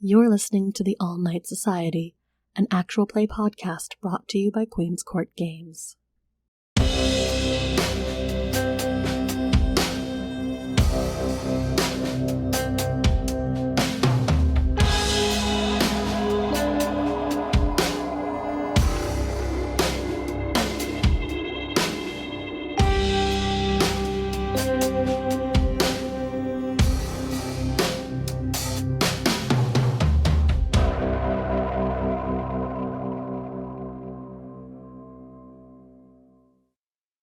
You're listening to the All Night Society, an actual play podcast brought to you by Queen's Court Games.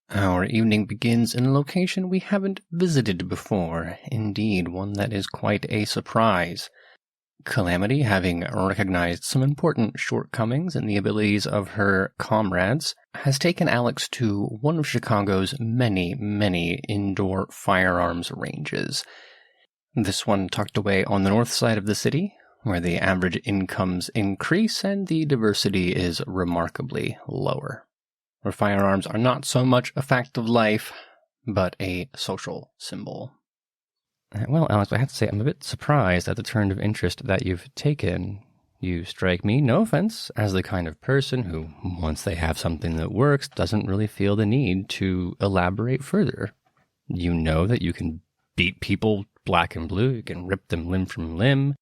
Our evening begins in a location we haven't visited before, indeed one that is quite a surprise. Calamity, having recognized some important shortcomings in the abilities of her comrades, has taken Alex to one of Chicago's many indoor firearms ranges. This one tucked away on the north side of the city, where the average incomes increase and the diversity is remarkably lower. Where firearms are not so much a fact of life, but a social symbol. Well, Alex, I have to say I'm a bit surprised at the turn of interest that you've taken. You strike me, no offense, as the kind of person who, once they have something that works, doesn't really feel the need to elaborate further. You know that you can beat people black and blue, you can rip them limb from limb.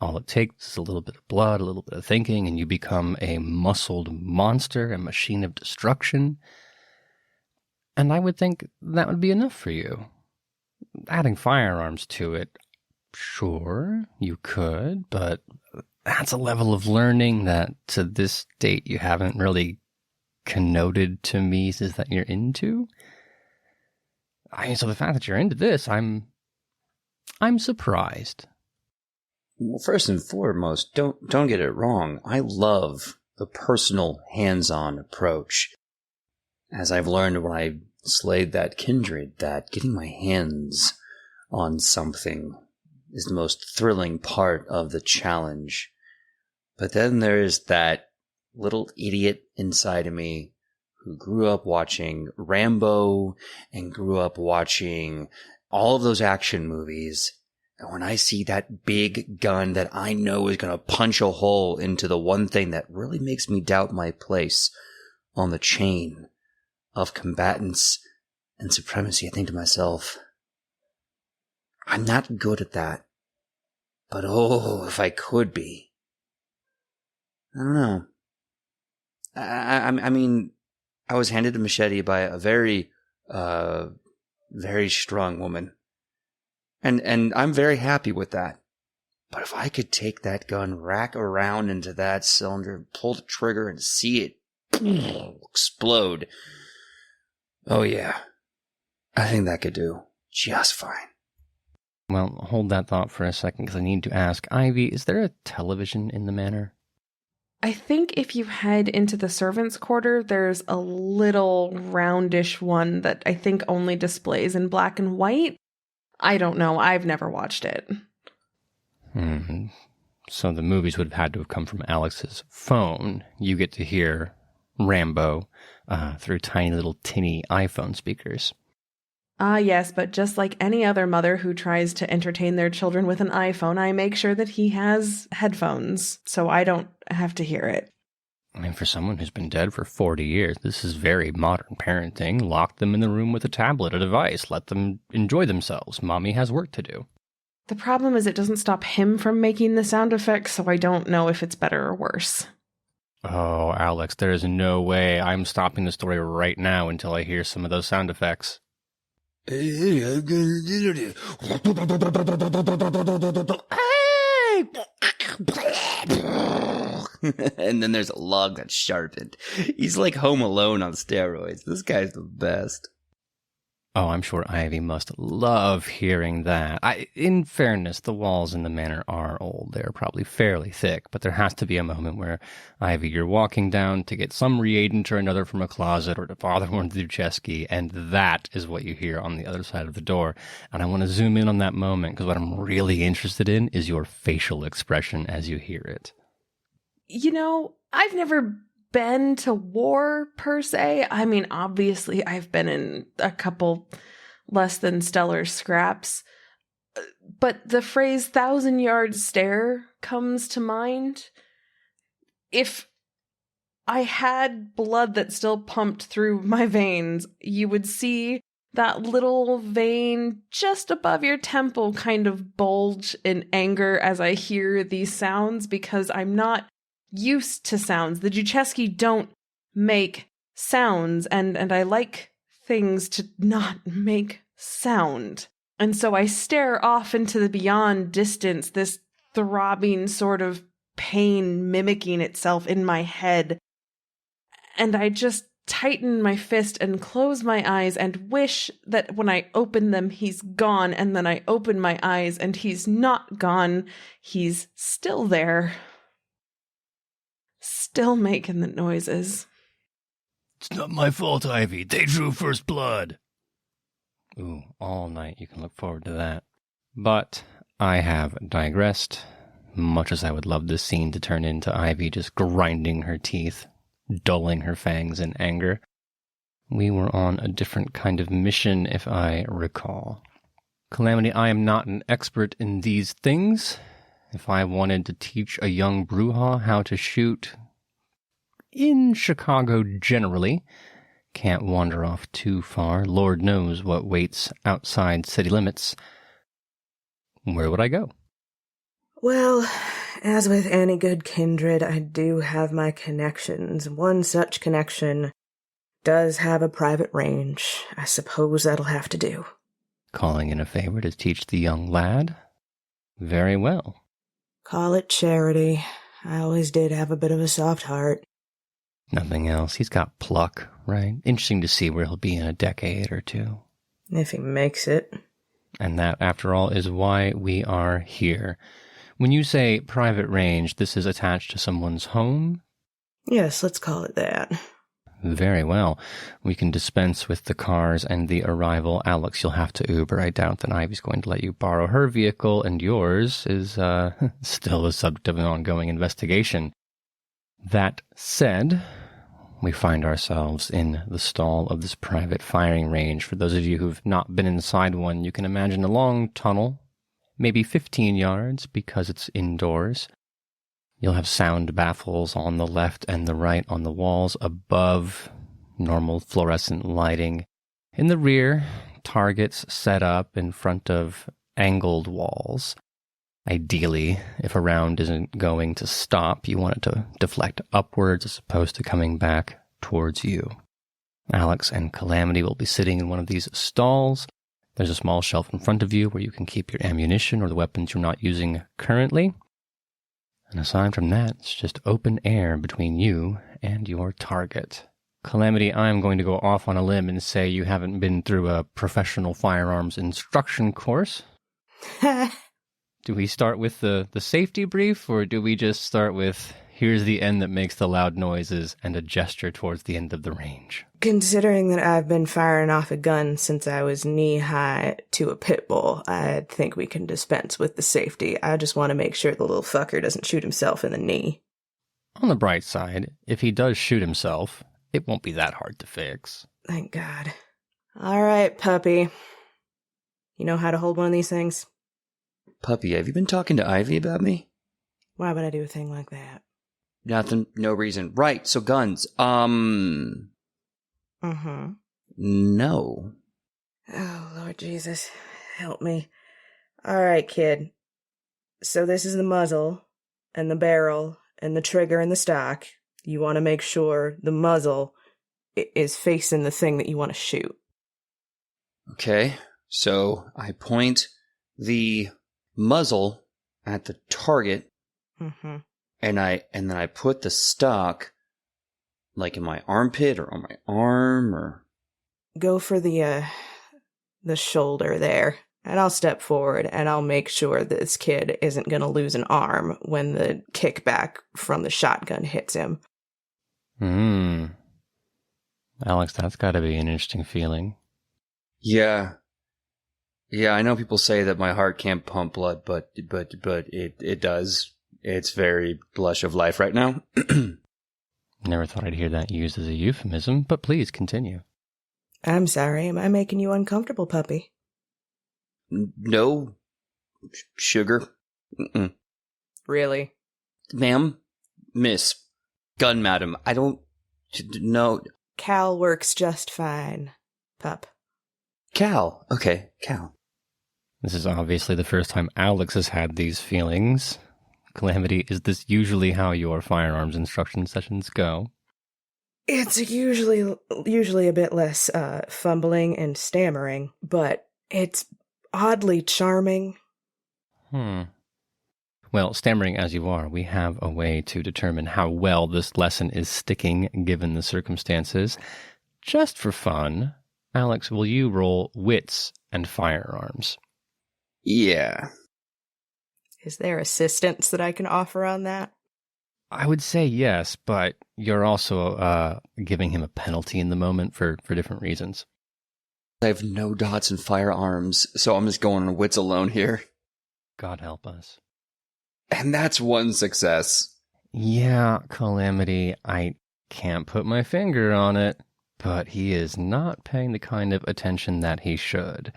All it takes is a little bit of blood, a little bit of thinking, and you become a muscled monster, a machine of destruction. And I would think that would be enough for you. Adding firearms to it, sure, you could, but that's a level of learning that to this date you haven't really connoted to me is that you're into. I mean, so the fact that you're into this, I'm surprised. Well, first and foremost, don't get it wrong. I love the personal, hands-on approach. As I've learned when I slayed that kindred, that getting my hands on something is the most thrilling part of the challenge. But then there's that little idiot inside of me who grew up watching Rambo and grew up watching all of those action movies. And when I see that big gun that I know is going to punch a hole into the one thing that really makes me doubt my place on the chain of combatants and supremacy, I think to myself, I'm not good at that. But oh, if I could be. I don't know. I mean, I was handed a machete by a very strong woman. And I'm very happy with that. But if I could take that gun, rack around into that cylinder, pull the trigger, and see it explode, oh yeah, I think that could do just fine. Well, hold that thought for a second, because I need to ask, Ivy, is there a television in the manor? I think if you head into the servants' quarter, there's a little roundish one that I think only displays in black and white. I don't know. I've never watched it. So the movies would have had to have come from Alex's phone. You get to hear Rambo through tiny little tinny iPhone speakers. Yes, but just like any other mother who tries to entertain their children with an iPhone, I make sure that he has headphones, so I don't have to hear it. I mean, for someone who's been dead for 40 years, this is very modern parenting. Lock them in the room with a tablet, a device. Let them enjoy themselves. Mommy has work to do. The problem is it doesn't stop him from making the sound effects, so I don't know if it's better or worse. Oh, Alex, there is no way I'm stopping the story right now until I hear some of those sound effects. Hey, I'm gonna do this. And then there's a log that's sharpened. He's like Home Alone on steroids. This guy's the best. Oh, I'm sure Ivy must love hearing that. In fairness, the walls in the manor are old. They're probably fairly thick, but there has to be a moment where, Ivy, you're walking down to get some reagent or another from a closet or to bother one to do chess key, and that is what you hear on the other side of the door. And I want to zoom in on that moment, because what I'm really interested in is your facial expression as you hear it. You know, I've never been to war per se. I mean, obviously I've been in a couple less than stellar scraps, but the phrase 1,000-yard stare comes to mind. If I had blood that still pumped through my veins, you would see that little vein just above your temple kind of bulge in anger as I hear these sounds, because I'm not used to sounds. The Jucheski don't make sounds, and I like things to not make sound. And so I stare off into the beyond distance, this throbbing sort of pain mimicking itself in my head. And I just tighten my fist and close my eyes and wish that when I open them, he's gone. And then I open my eyes and he's not gone. He's still there. Still making the noises. It's not my fault, Ivy. They drew first blood. Ooh, all night you can look forward to that. But I have digressed, much as I would love this scene to turn into Ivy just grinding her teeth, dulling her fangs in anger. We were on a different kind of mission, if I recall. Calamity, I am not an expert in these things. If I wanted to teach a young Brujah how to shoot in Chicago generally, can't wander off too far. Lord knows what waits outside city limits. Where would I go? Well, as with any good kindred, I do have my connections. One such connection does have a private range. I suppose that'll have to do. Calling in a favor to teach the young lad? Very well. Call it charity. I always did have a bit of a soft heart. Nothing else. He's got pluck, right? Interesting to see where he'll be in a decade or two. If he makes it. And that, after all, is why we are here. When you say private range, this is attached to someone's home? Yes, let's call it that. Very well. We can dispense with the cars and the arrival. Alex, you'll have to Uber. I doubt that Ivy's going to let you borrow her vehicle, and yours is still the subject of an ongoing investigation. That said, we find ourselves in the stall of this private firing range. For those of you who've not been inside one, you can imagine a long tunnel, maybe 15 yards because it's indoors. You'll have sound baffles on the left and the right on the walls above, normal fluorescent lighting. In the rear, targets set up in front of angled walls. Ideally, if a round isn't going to stop, you want it to deflect upwards as opposed to coming back towards you. Alex and Calamity will be sitting in one of these stalls. There's a small shelf in front of you where you can keep your ammunition or the weapons you're not using currently. And aside from that, it's just open air between you and your target. Calamity, I'm going to go off on a limb and say you haven't been through a professional firearms instruction course. Do we start with the safety brief, or do we just start with, here's the end that makes the loud noises and a gesture towards the end of the range? Considering that I've been firing off a gun since I was knee-high to a pit bull, I think we can dispense with the safety. I just want to make sure the little fucker doesn't shoot himself in the knee. On the bright side, if he does shoot himself, it won't be that hard to fix. Thank God. All right, puppy. You know how to hold one of these things? Puppy, have you been talking to Ivy about me? Why would I do a thing like that? Nothing, no reason. Right, so guns. Mm-hmm. No. Oh, Lord Jesus. Help me. All right, kid. So this is the muzzle, and the barrel, and the trigger and the stock. You want to make sure the muzzle is facing the thing that you want to shoot. Okay, so I point the muzzle at the target, Mm-hmm. and then I put the stock like in my armpit or on my arm, or Go for the shoulder there, and I'll step forward, and I'll make sure that this kid isn't going to lose an arm when the kickback from the shotgun hits him. Alex, that's got to be an interesting feeling. Yeah, I know people say that my heart can't pump blood, but it does. It's very blush of life right now. Never thought I'd hear that used as a euphemism, but please continue. I'm sorry, am I making you uncomfortable, puppy? No, sugar. Mm-mm. Really? Ma'am? Miss. Gun madam. I don't know. Cal works just fine, pup. Cal. Okay, Cal. This is obviously the first time Alex has had these feelings. Calamity, is this usually how your firearms instruction sessions go? It's usually a bit less fumbling and stammering, but it's oddly charming. Well, stammering as you are, we have a way to determine how well this lesson is sticking given the circumstances. Just for fun, Alex, will you roll wits and firearms? Yeah. Is there assistance that I can offer on that? I would say yes, but you're also giving him a penalty in the moment for different reasons. I have no dots in firearms, so I'm just going on wits alone here. God help us. And that's one success. Yeah, Calamity, I can't put my finger on it, but he is not paying the kind of attention that he should.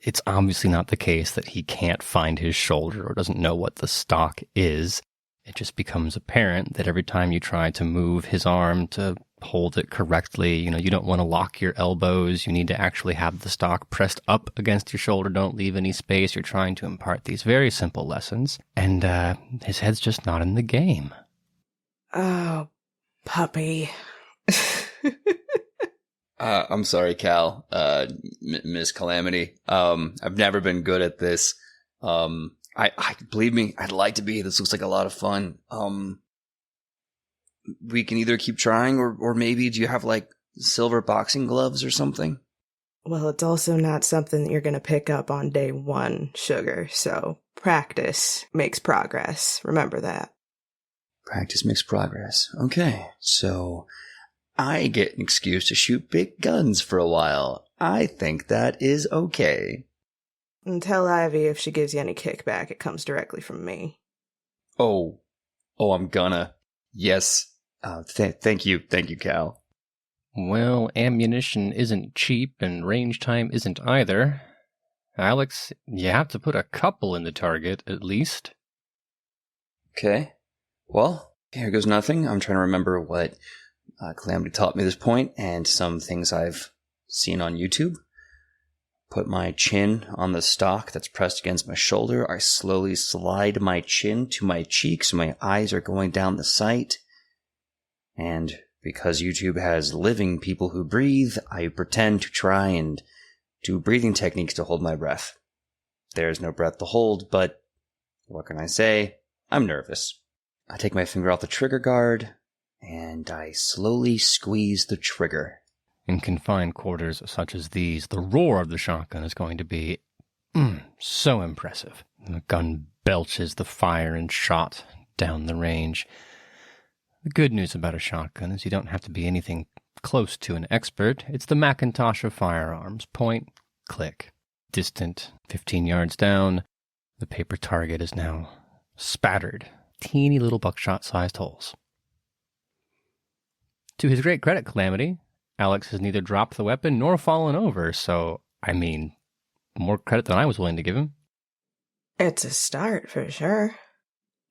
It's obviously not the case that he can't find his shoulder or doesn't know what the stock is. It just becomes apparent that every time you try to move his arm to hold it correctly, you don't want to lock your elbows. You need to actually have the stock pressed up against your shoulder. Don't leave any space. You're trying to impart these very simple lessons. And his head's just not in the game. Oh, puppy. I'm sorry, Cal. Miss Calamity. I've never been good at this. I believe me, I'd like to be. This looks like a lot of fun. We can either keep trying or maybe do you have like silver boxing gloves or something? Well, it's also not something that you're going to pick up on day one, sugar. So practice makes progress. Remember that. Practice makes progress. Okay. So I get an excuse to shoot big guns for a while. I think that is okay. And tell Ivy if she gives you any kickback, it comes directly from me. Oh, I'm gonna. Yes. Thank you, Cal. Well, ammunition isn't cheap and range time isn't either. Alex, you have to put a couple in the target, at least. Okay. Well, here goes nothing. I'm trying to remember what Calamity taught me at this point and some things I've seen on YouTube. Put my chin on the stock that's pressed against my shoulder. I slowly slide my chin to my cheeks. My eyes are going down the sight. And because YouTube has living people who breathe, I pretend to try and do breathing techniques to hold my breath. There's no breath to hold, but what can I say? I'm nervous. I take my finger off the trigger guard, and I slowly squeeze the trigger. In confined quarters such as these, the roar of the shotgun is going to be so impressive. The gun belches the fire and shot down the range. The good news about a shotgun is you don't have to be anything close to an expert. It's the Macintosh of firearms. Point, click. Distant, 15 yards down, the paper target is now spattered. Teeny little buckshot-sized holes. To his great credit, Calamity, Alex has neither dropped the weapon nor fallen over, so, more credit than I was willing to give him. It's a start, for sure.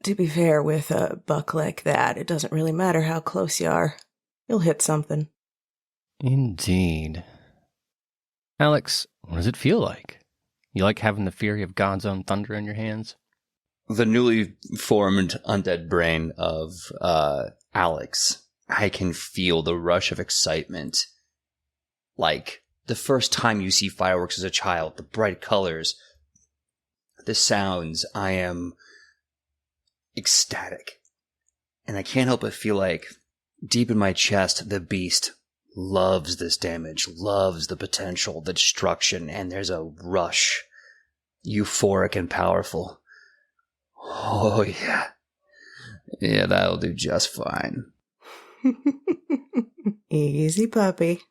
To be fair, with a buck like that, it doesn't really matter how close you are. You'll hit something. Indeed. Alex, what does it feel like? You like having the fury of God's own thunder in your hands? The newly formed undead brain of Alex. I can feel the rush of excitement. Like the first time you see fireworks as a child, the bright colors, the sounds, I am ecstatic. And I can't help but feel like deep in my chest, the beast loves this damage, loves the potential, the destruction, and there's a rush. Euphoric and powerful. Oh, yeah. Yeah, that'll do just fine. Easy, puppy.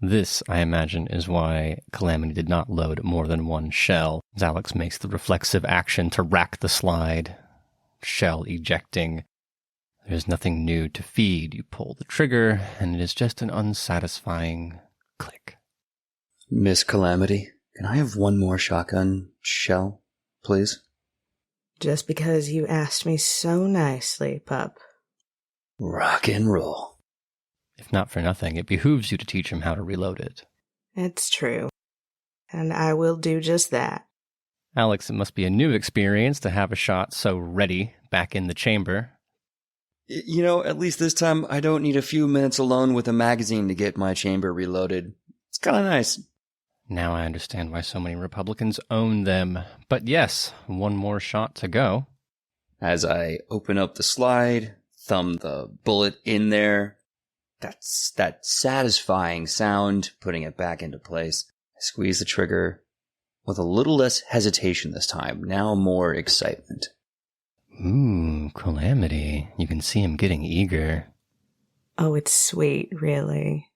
This, I imagine, is why Calamity did not load more than one shell, as Alex makes the reflexive action to rack the slide, shell ejecting. There's nothing new to feed. You pull the trigger, and it is just an unsatisfying click. Miss Calamity, can I have one more shotgun shell, please? Just because you asked me so nicely, pup. Rock and roll. If not for nothing, it behooves you to teach him how to reload it. It's true. And I will do just that. Alex, it must be a new experience to have a shot so ready back in the chamber. You know, at least this time I don't need a few minutes alone with a magazine to get my chamber reloaded. It's kind of nice. Now I understand why so many Republicans own them. But yes, one more shot to go. As I open up the slide, thumb the bullet in there, that's that satisfying sound, putting it back into place. I squeeze the trigger with a little less hesitation this time, now more excitement. Ooh, Calamity. You can see him getting eager. Oh, it's sweet, really.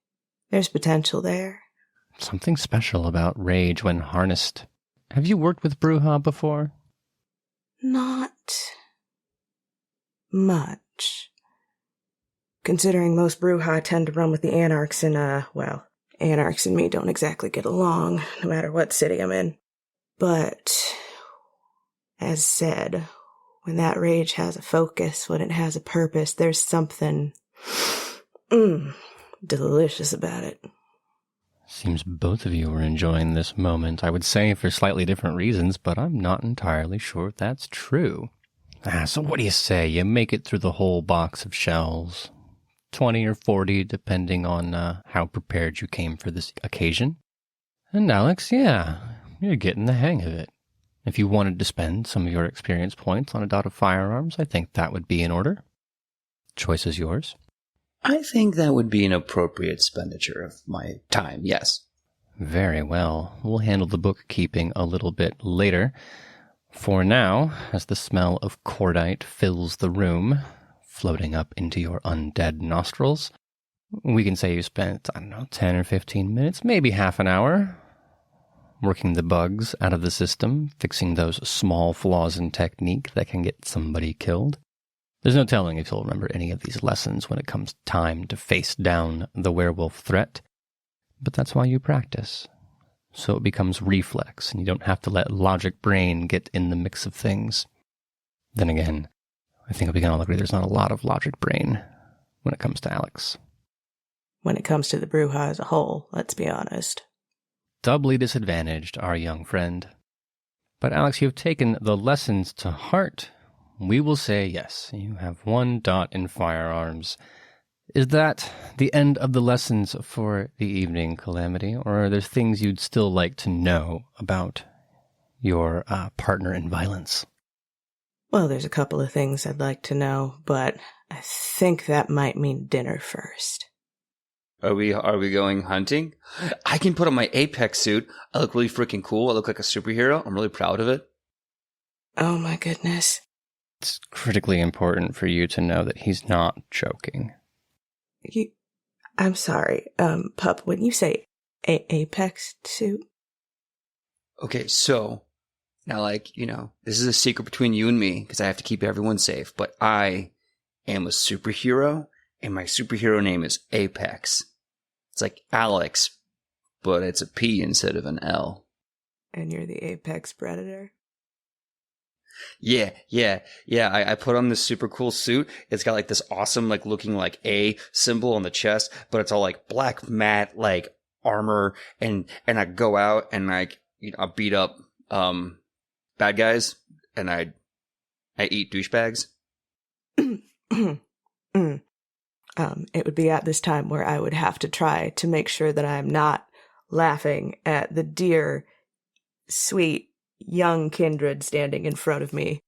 There's potential there. Something special about rage when harnessed. Have you worked with Bruja before? Not much. Considering most Bruja tend to run with the Anarchs and, Anarchs and me don't exactly get along, no matter what city I'm in. But, as said, when that rage has a focus, when it has a purpose, there's something delicious about it. Seems both of you were enjoying this moment, I would say for slightly different reasons, but I'm not entirely sure if that's true. So what do you say? You make it through the whole box of shells. 20 or 40, depending on how prepared you came for this occasion. And Alex, yeah, you're getting the hang of it. If you wanted to spend some of your experience points on a dot of firearms, I think that would be in order. Choice is yours. I think that would be an appropriate expenditure of my time, yes. Very well. We'll handle the bookkeeping a little bit later. For now, as the smell of cordite fills the room, floating up into your undead nostrils, we can say you spent, 10 or 15 minutes, maybe half an hour, working the bugs out of the system, fixing those small flaws in technique that can get somebody killed. There's no telling if you'll remember any of these lessons when it comes time to face down the werewolf threat, but that's why you practice. So it becomes reflex, and you don't have to let logic brain get in the mix of things. Then again, I think we can all agree there's not a lot of logic brain when it comes to Alex. When it comes to the Bruja as a whole, let's be honest. Doubly disadvantaged, our young friend. But Alex, you've taken the lessons to heart. We will say yes, you have 1 dot in firearms. Is that the end of the lessons for the evening, Calamity, or are there things you'd still like to know about your partner in violence? Well, there's a couple of things I'd like to know, but I think that might mean dinner first. Are we going hunting? I can put on my Apex suit. I look really freaking cool. I look like a superhero. I'm really proud of it. Oh my goodness. It's critically important for you to know that he's not joking. I'm sorry, pup, when you say Apex suit? Okay, so, now this is a secret between you and me, because I have to keep everyone safe, but I am a superhero, and my superhero name is Apex. It's like Alex, but it's a P instead of an L. And you're the Apex Predator? Yeah. I put on this super cool suit. It's got this awesome looking A symbol on the chest, but it's all black matte armor, and I go out and I beat up bad guys, and I eat douchebags. It would be at this time where I would have to try to make sure that I'm not laughing at the dear, sweet, young kindred standing in front of me.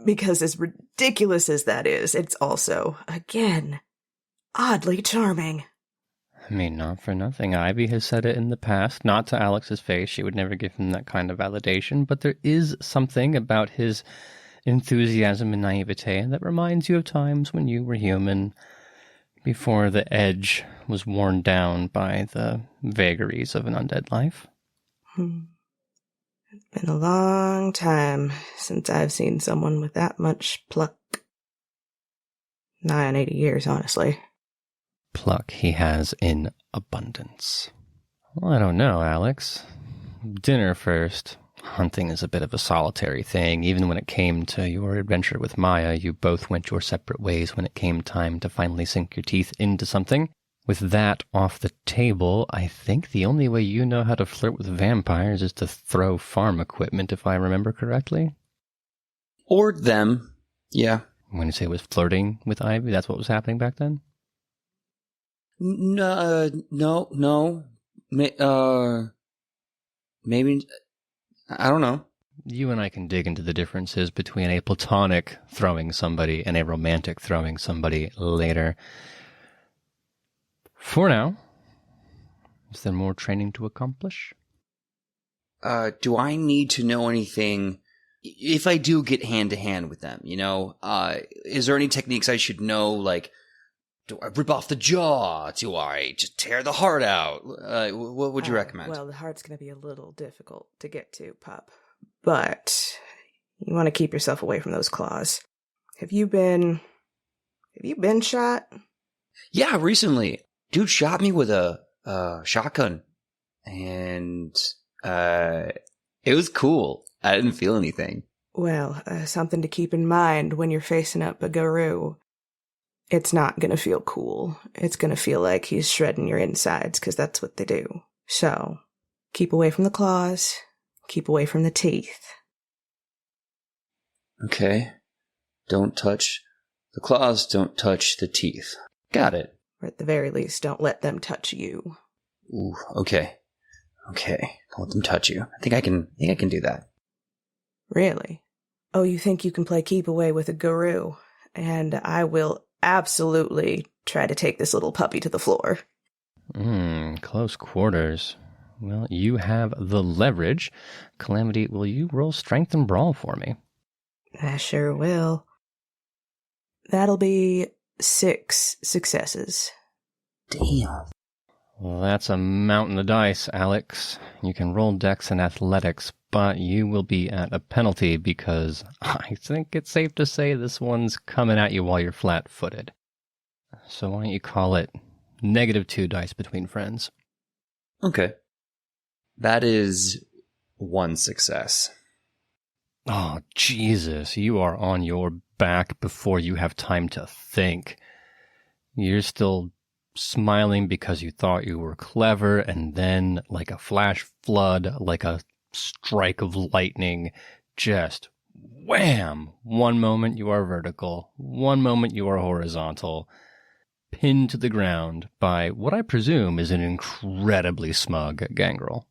Because as ridiculous as that is, it's also, again, oddly charming. I mean, not for nothing. Ivy has said it in the past, not to Alex's face. She would never give him that kind of validation, but there is something about his enthusiasm and naivete that reminds you of times when you were human, before the edge was worn down by the vagaries of an undead life. It's been a long time since I've seen someone with that much pluck. Nigh on 80 years, honestly. Pluck he has in abundance. Well, I don't know, Alex. Dinner first. hunting is a bit of a solitary thing. Even when it came to your adventure with Maya, you both went your separate ways when it came time to finally sink your teeth into something. With that off the table, I think the only way you know how to flirt with vampires is to throw farm equipment, if I remember correctly. Or them. Yeah. When you say it was flirting with Ivy, that's what was happening back then? No. Maybe, I don't know. You and I can dig into the differences between a platonic throwing somebody and a romantic throwing somebody later. For now, is there more training to accomplish? Do I need to know anything if I do get hand-to-hand with them, is there any techniques I should know, like, do I rip off the jaw? Do I just tear the heart out? What would you recommend? Well, the heart's going to be a little difficult to get to, Pup. But you want to keep yourself away from those claws. Have you been shot? Yeah, recently. Dude shot me with a shotgun. And it was cool. I didn't feel anything. Well, something to keep in mind when you're facing up a Garou. It's not going to feel cool. It's going to feel like he's shredding your insides, because that's what they do. So, keep away from the claws. Keep away from the teeth. Okay. Don't touch the claws, don't touch the teeth. Got it. Or at the very least, don't let them touch you. Ooh, okay. Okay. Don't let them touch you. I think I can do that. Really? Oh, you think you can play keep away with a Garou? And I will absolutely try to take this little puppy to the floor. Close quarters. Well, you have the leverage. Calamity, will you roll strength and brawl for me? I sure will. That'll be 6 successes. Damn. Well, that's a mountain of dice, Alex. You can roll dex and athletics, but you will be at a penalty because I think it's safe to say this one's coming at you while you're flat-footed. So why don't you call it -2 dice between friends? Okay. That is 1 success. Oh, Jesus, you are on your back before you have time to think. You're still smiling because you thought you were clever, and then, like a flash flood, like a strike of lightning, just wham! One moment you are vertical, one moment you are horizontal, pinned to the ground by what I presume is an incredibly smug gangrel.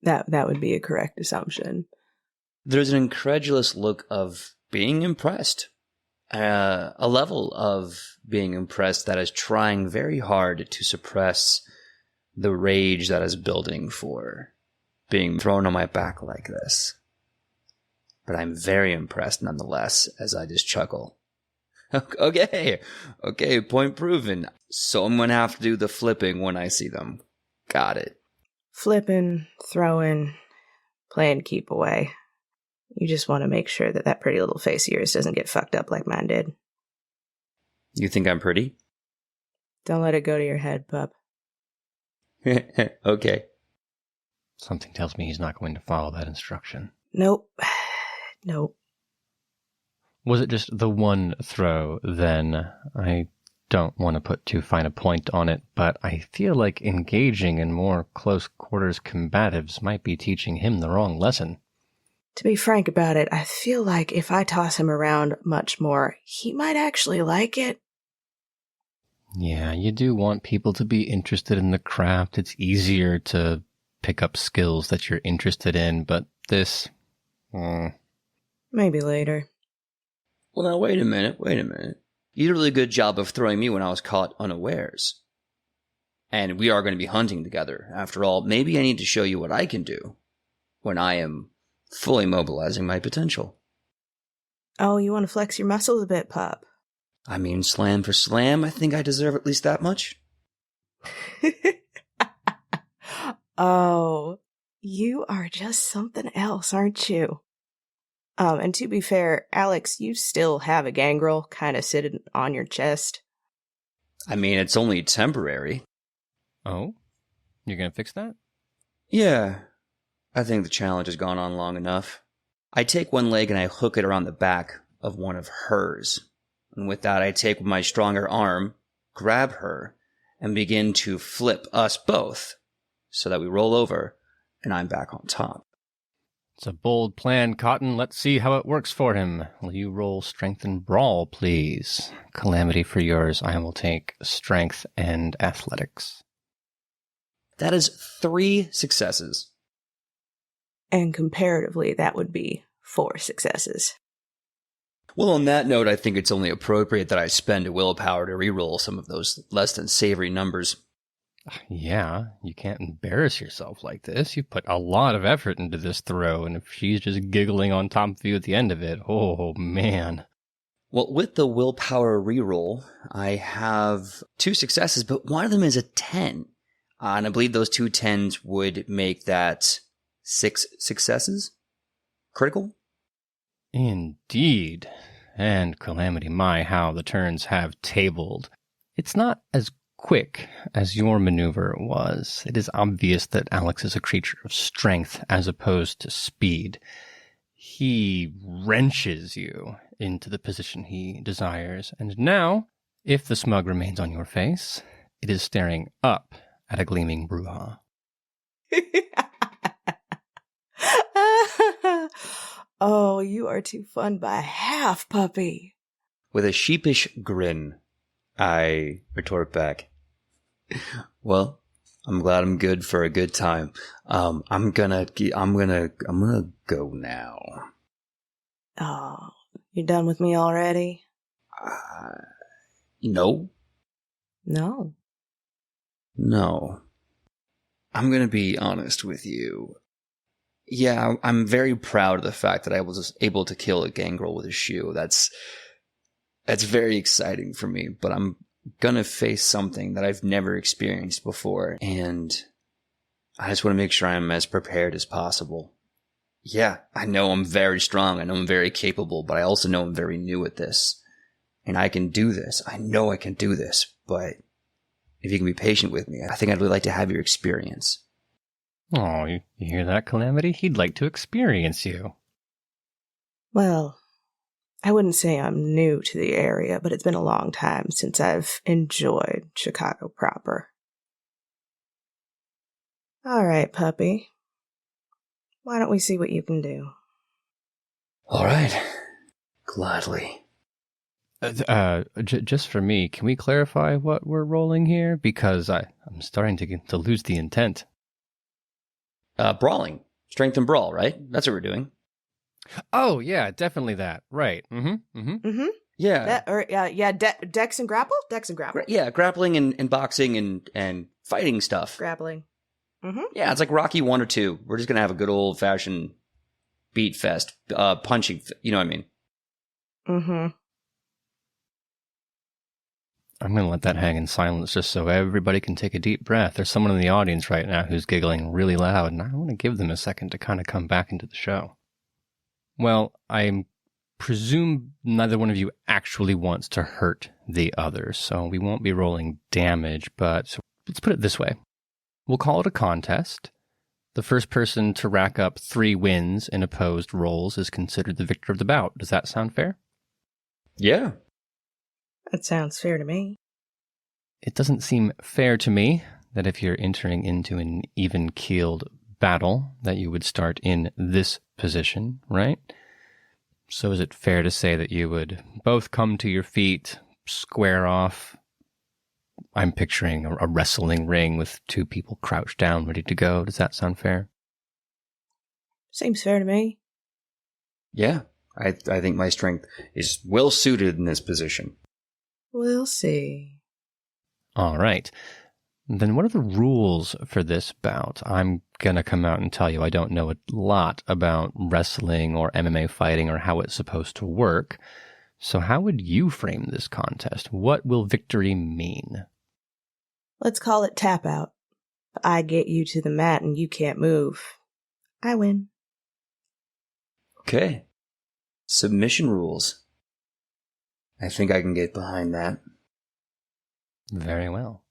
That would be a correct assumption. There's an incredulous look of being impressed. A level of being impressed that is trying very hard to suppress the rage that is building for being thrown on my back like this. But I'm very impressed nonetheless, as I just chuckle. Okay, point proven. So I'm going to have to do the flipping when I see them. Got it. Flipping, throwing, playing keep away. You just want to make sure that pretty little face of yours doesn't get fucked up like mine did. You think I'm pretty? Don't let it go to your head, pup. Okay. Something tells me he's not going to follow that instruction. Nope. Was it just the one throw, then? I don't want to put too fine a point on it, but I feel like engaging in more close quarters combatives might be teaching him the wrong lesson. To be frank about it, I feel like if I toss him around much more, he might actually like it. Yeah, you do want people to be interested in the craft. It's easier to pick up skills that you're interested in, but this... Maybe later. Well, now, wait a minute. You did a really good job of throwing me when I was caught unawares. And we are going to be hunting together. After all, maybe I need to show you what I can do when I am fully mobilizing my potential. Oh, you want to flex your muscles a bit, pup? I mean, slam for slam, I think I deserve at least that much. Oh, you are just something else, aren't you? And to be fair, Alex, you still have a gangrel kind of sitting on your chest. I mean, it's only temporary. Oh? You're going to fix that? Yeah. I think the challenge has gone on long enough. I take one leg and I hook it around the back of one of hers. And with that, I take my stronger arm, grab her, and begin to flip us both so that we roll over and I'm back on top. It's a bold plan, Cotton. Let's see how it works for him. Will you roll strength and brawl, please? Calamity for yours. I will take strength and athletics. That is 3 successes. And comparatively, that would be 4 successes. Well, on that note, I think it's only appropriate that I spend a willpower to reroll some of those less than savory numbers. Yeah, you can't embarrass yourself like this. You put a lot of effort into this throw, and if she's just giggling on top of you at the end of it, oh man. Well, with the willpower reroll, I have 2 successes, but one of them is a 10. And I believe those 2 10s would make that 6 successes? Critical? Indeed. And Calamity, my, how the turns have tabled. It's not as quick as your maneuver was. It is obvious that Alex is a creature of strength as opposed to speed. He wrenches you into the position he desires, and now, if the smug remains on your face, it is staring up at a gleaming Bruja. Oh, you are too fun by half, puppy. With a sheepish grin, I retort back, well, I'm glad I'm good for a good time. I'm gonna go now. Oh, you done with me already? No. No. No. I'm gonna be honest with you. Yeah, I'm very proud of the fact that I was able to kill a gangrel with a shoe. That's very exciting for me, but I'm gonna face something that I've never experienced before, and I just want to make sure I'm as prepared as possible. Yeah, I know I'm very strong, I know I'm very capable, but I also know I'm very new at this. And I can do this. I know I can do this, but if you can be patient with me, I think I'd really like to have your experience. Oh, you hear that, Calamity? He'd like to experience you. Well, I wouldn't say I'm new to the area, but it's been a long time since I've enjoyed Chicago proper. All right, puppy. Why don't we see what you can do? All right. Gladly. Just for me, can we clarify what we're rolling here? Because I'm starting to lose the intent. Brawling. Strength and brawl, right? That's what we're doing. Oh, yeah, definitely that. Right. Yeah. Dex and grapple? Dex and grapple. Yeah, grappling and boxing and fighting stuff. Grappling. Yeah, it's like Rocky 1 or 2. We're just going to have a good old-fashioned beat fest. Punching, you know what I mean? I'm going to let that hang in silence just so everybody can take a deep breath. There's someone in the audience right now who's giggling really loud, and I want to give them a second to kind of come back into the show. Well, I presume neither one of you actually wants to hurt the other, so we won't be rolling damage, but let's put it this way. We'll call it a contest. The first person to rack up 3 wins in opposed rolls is considered the victor of the bout. Does that sound fair? Yeah. That sounds fair to me. It doesn't seem fair to me that if you're entering into an even-keeled battle, that you would start in this position, right? So is it fair to say that you would both come to your feet, square off? I'm picturing a wrestling ring with 2 people crouched down, ready to go. Does that sound fair? Seems fair to me. Yeah. I think my strength is well suited in this position. We'll see. All right. Then what are the rules for this bout? I'm going to come out and tell you I don't know a lot about wrestling or MMA fighting or how it's supposed to work. So how would you frame this contest? What will victory mean? Let's call it tap out. If I get you to the mat and you can't move, I win. Okay. Submission rules. I think I can get behind that. Very well.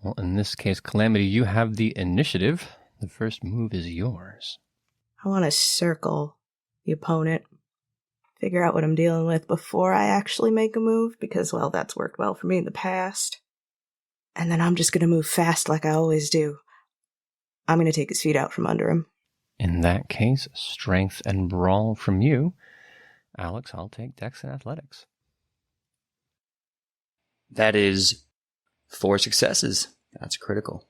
Well, in this case, Calamity, you have the initiative. The first move is yours. I want to circle the opponent, figure out what I'm dealing with before I actually make a move, because, well, that's worked well for me in the past. And then I'm just going to move fast like I always do. I'm going to take his feet out from under him. In that case, strength and brawl from you. Alex, I'll take dex and athletics. That is 4 successes. That's critical.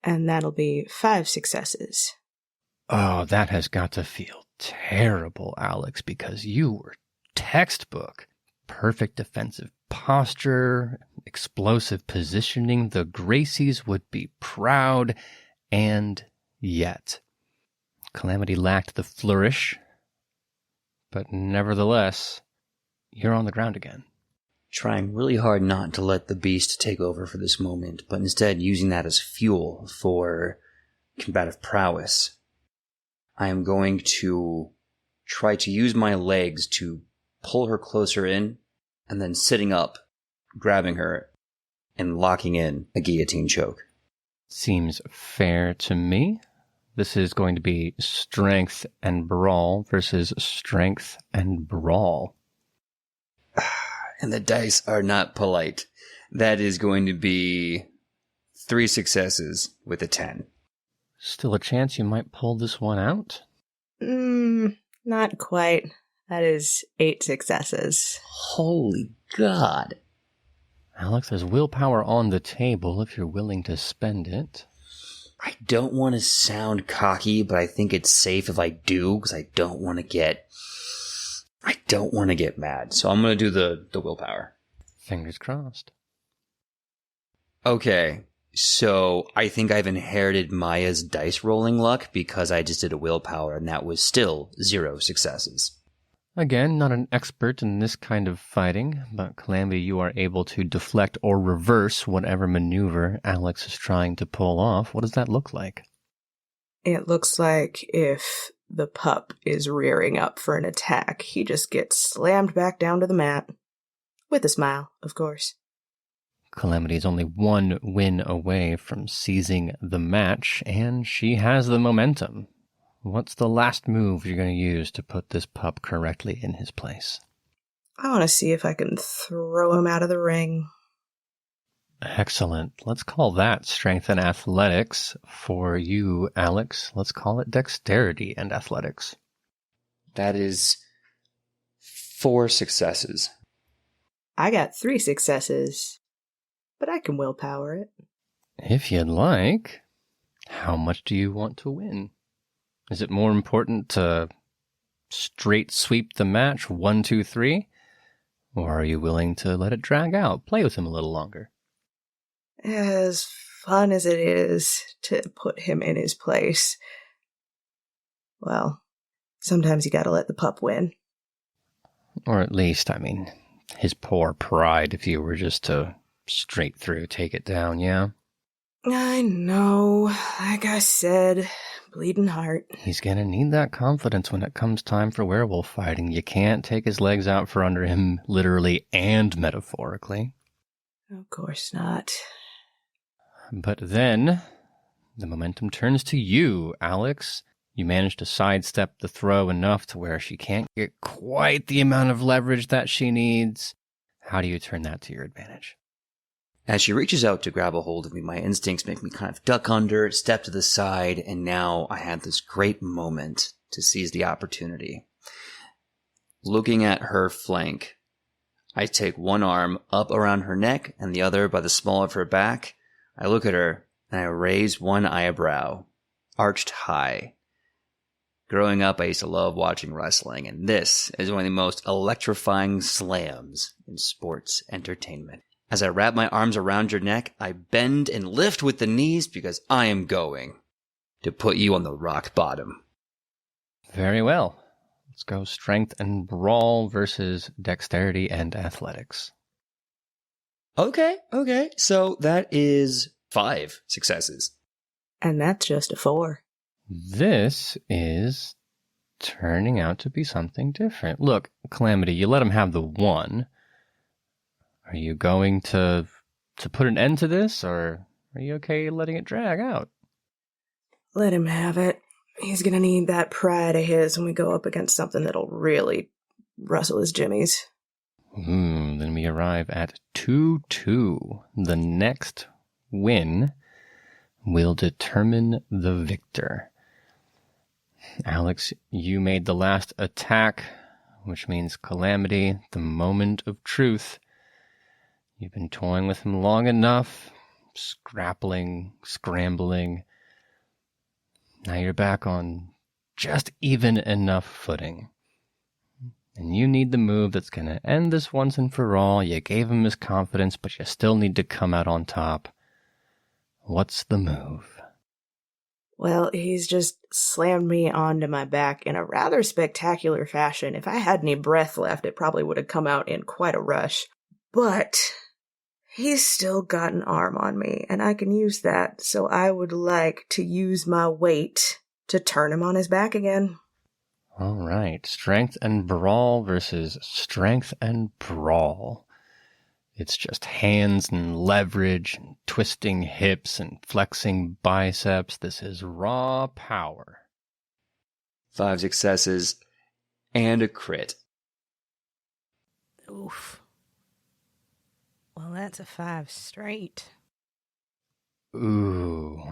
And that'll be 5 successes. Oh, that has got to feel terrible, Alex, because you were textbook. Perfect defensive posture, explosive positioning. The Gracies would be proud, and yet Calamity lacked the flourish, but nevertheless, you're on the ground again. Trying really hard not to let the beast take over for this moment, but instead using that as fuel for combative prowess. I am going to try to use my legs to pull her closer in, and then sitting up, grabbing her, and locking in a guillotine choke. Seems fair to me. This is going to be strength and brawl versus strength and brawl. And the dice are not polite. That is going to be 3 successes with a 10. Still a chance you might pull this one out? Not quite. That is 8 successes. Holy God. Alex, there's willpower on the table if you're willing to spend it. I don't want to sound cocky, but I think it's safe if I do, because I don't want to get mad. So I'm going to do the willpower. Fingers crossed. Okay, so I think I've inherited Maya's dice rolling luck because I just did a willpower, and that was still 0 successes. Again, not an expert in this kind of fighting, but Calamity, you are able to deflect or reverse whatever maneuver Alex is trying to pull off. What does that look like? It looks like if the pup is rearing up for an attack, he just gets slammed back down to the mat. With a smile, of course. Calamity is only 1 win away from seizing the match, and she has the momentum. What's the last move you're going to use to put this pup correctly in his place? I want to see if I can throw him out of the ring. Excellent. Let's call that strength and athletics. For you, Alex, let's call it dexterity and athletics. That is 4 successes. I got 3 successes, but I can willpower it. If you'd like. How much do you want to win? Is it more important to straight sweep the match 1, 2, 3? Or are you willing to let it drag out, play with him a little longer? As fun as it is to put him in his place, well, sometimes you gotta let the pup win. Or at least, his poor pride if you were just to straight through take it down, yeah? I know, like I said, bleeding heart. He's gonna need that confidence when it comes time for werewolf fighting. You can't take his legs out from under him, literally and metaphorically. Of course not. But then, the momentum turns to you, Alex. You manage to sidestep the throw enough to where she can't get quite the amount of leverage that she needs. How do you turn that to your advantage? As she reaches out to grab a hold of me, my instincts make me kind of duck under, step to the side, and now I have this great moment to seize the opportunity. Looking at her flank, I take one arm up around her neck and the other by the small of her back. I look at her and I raise one eyebrow, arched high. Growing up, I used to love watching wrestling, and this is one of the most electrifying slams in sports entertainment. As I wrap my arms around your neck, I bend and lift with the knees because I am going to put you on the rock bottom. Very well. Let's go strength and brawl versus dexterity and athletics. Okay. So that is 5 successes. And that's just a 4. This is turning out to be something different. Look, Calamity, you let him have the 1. Are you going to put an end to this, or are you okay letting it drag out? Let him have it. He's gonna need that pride of his when we go up against something that'll really rustle his jimmies. Then we arrive at 2-2. The next win will determine the victor. Alex, you made the last attack, which means Calamity, the moment of truth. You've been toying with him long enough, scrambling. Now you're back on just even enough footing. And you need the move that's going to end this once and for all. You gave him his confidence, but you still need to come out on top. What's the move? Well, he's just slammed me onto my back in a rather spectacular fashion. If I had any breath left, it probably would have come out in quite a rush. But he's still got an arm on me, and I can use that, so I would like to use my weight to turn him on his back again. All right, strength and brawl versus strength and brawl. It's just hands and leverage and twisting hips and flexing biceps. This is raw power. 5 successes and a crit. Oof. Well, that's a 5 straight. Ooh.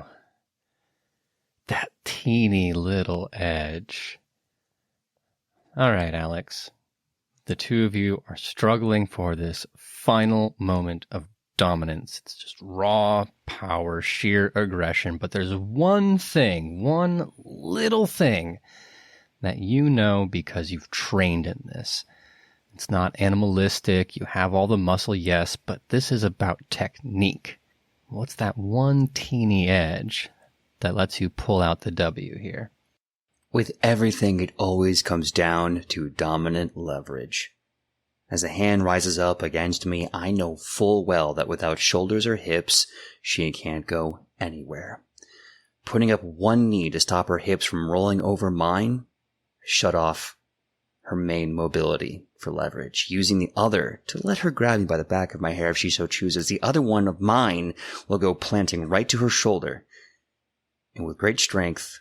That teeny little edge. All right, Alex. The two of you are struggling for this final moment of dominance. It's just raw power, sheer aggression. But there's one little thing that you know because you've trained in this. It's not animalistic. You have all the muscle, yes, but this is about technique. What's that one teeny edge that lets you pull out the W here? With everything, it always comes down to dominant leverage. As a hand rises up against me, I know full well that without shoulders or hips, she can't go anywhere. Putting up one knee to stop her hips from rolling over mine, shut off her main mobility for leverage. Using the other to let her grab me by the back of my hair if she so chooses. The other one of mine will go planting right to her shoulder. And with great strength,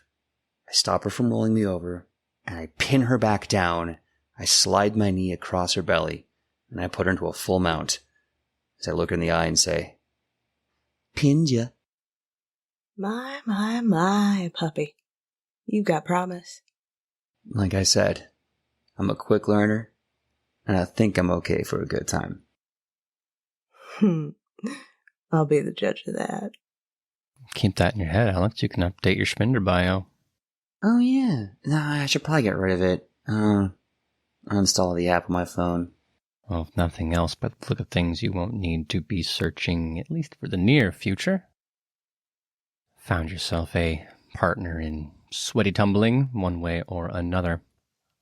I stop her from rolling me over, and I pin her back down. I slide my knee across her belly, and I put her into a full mount as I look her in the eye and say, "Pinned ya." My, puppy. You got promise. Like I said, I'm a quick learner, and I think I'm okay for a good time. I'll be the judge of that. Keep that in your head, Alex. You can update your Schminder bio. Oh yeah, no, I should probably get rid of it. Uninstall the app on my phone. Well, if nothing else, but look at things you won't need to be searching, at least for the near future. Found yourself a partner in sweaty tumbling, one way or another.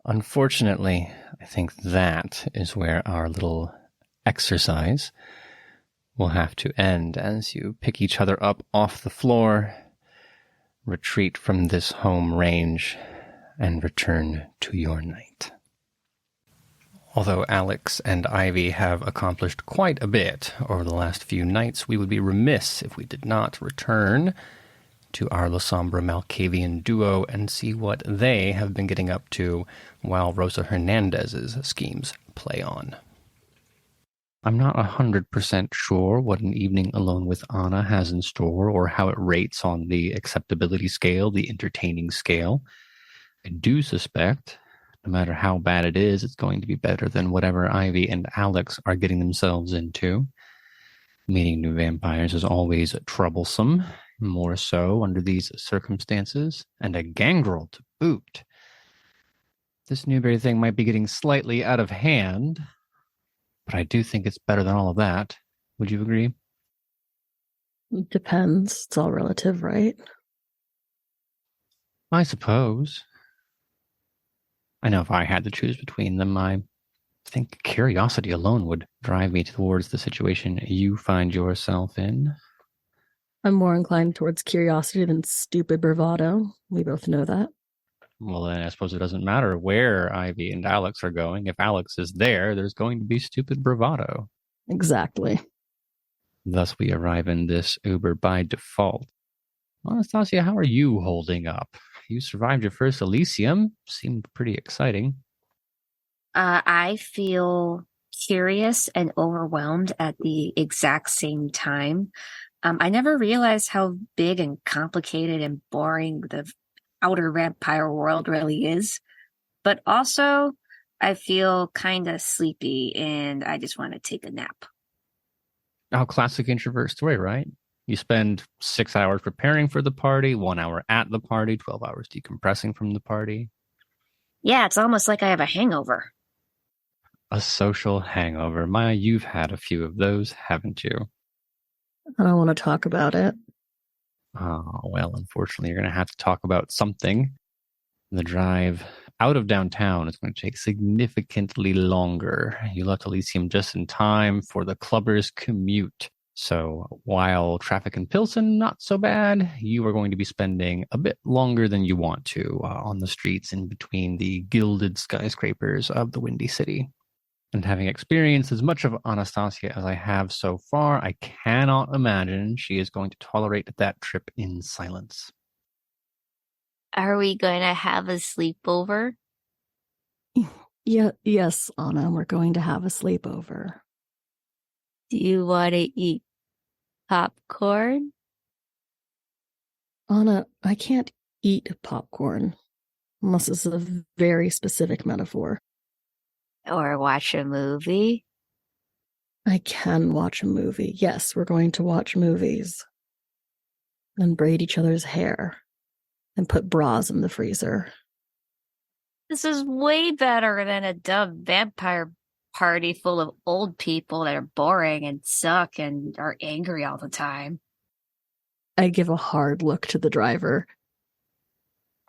Unfortunately, I think that is where our little exercise will have to end as you pick each other up off the floor, retreat from this home range, and return to your night. Although Alex and Ivy have accomplished quite a bit over the last few nights, we would be remiss if we did not return to our La Sombra Malkavian duo and see what they have been getting up to while Rosa Hernandez's schemes play on. I'm not 100% sure what an evening alone with Anna has in store or how it rates on the acceptability scale, the entertaining scale. I do suspect, no matter how bad it is, it's going to be better than whatever Ivy and Alex are getting themselves into. Meeting new vampires is always troublesome, more so under these circumstances, and a gangrel to boot. This Newberry thing might be getting slightly out of hand, but I do think it's better than all of that. Would you agree? Depends. It's all relative, right? I suppose. I know if I had to choose between them, I think curiosity alone would drive me towards the situation you find yourself in. I'm more inclined towards curiosity than stupid bravado. We both know that. Well, then I suppose it doesn't matter where Ivy and Alex are going. If Alex is there, there's going to be stupid bravado. Exactly. Thus, we arrive in this Uber by default. Anastasia, how are you holding up? You survived your first Elysium. Seemed pretty exciting. I feel curious and overwhelmed at the exact same time. I never realized how big and complicated and boring the outer vampire world really is. But also, I feel kind of sleepy and I just want to take a nap. How classic introvert story, right? You spend 6 hours preparing for the party, 1 hour at the party, 12 hours decompressing from the party. Yeah, it's almost like I have a hangover. A social hangover. Maya, you've had a few of those, haven't you? I don't want to talk about it. Oh, well, unfortunately, you're going to have to talk about something. The drive out of downtown is going to take significantly longer. You left Elysium just in time for the clubbers' commute. So while traffic in Pilsen, not so bad, you are going to be spending a bit longer than you want to on the streets in between the gilded skyscrapers of the Windy City. And having experienced as much of Anastasia as I have so far, I cannot imagine she is going to tolerate that trip in silence. Are we going to have a sleepover? Yeah, yes, Anna, we're going to have a sleepover. Do you want to eat popcorn? Anna, I can't eat popcorn unless this is a very specific metaphor. Or watch a movie? I can watch a movie. Yes, we're going to watch movies. And braid each other's hair. And put bras in the freezer. This is way better than a dumb vampire party full of old people that are boring and suck and are angry all the time. I give a hard look to the driver.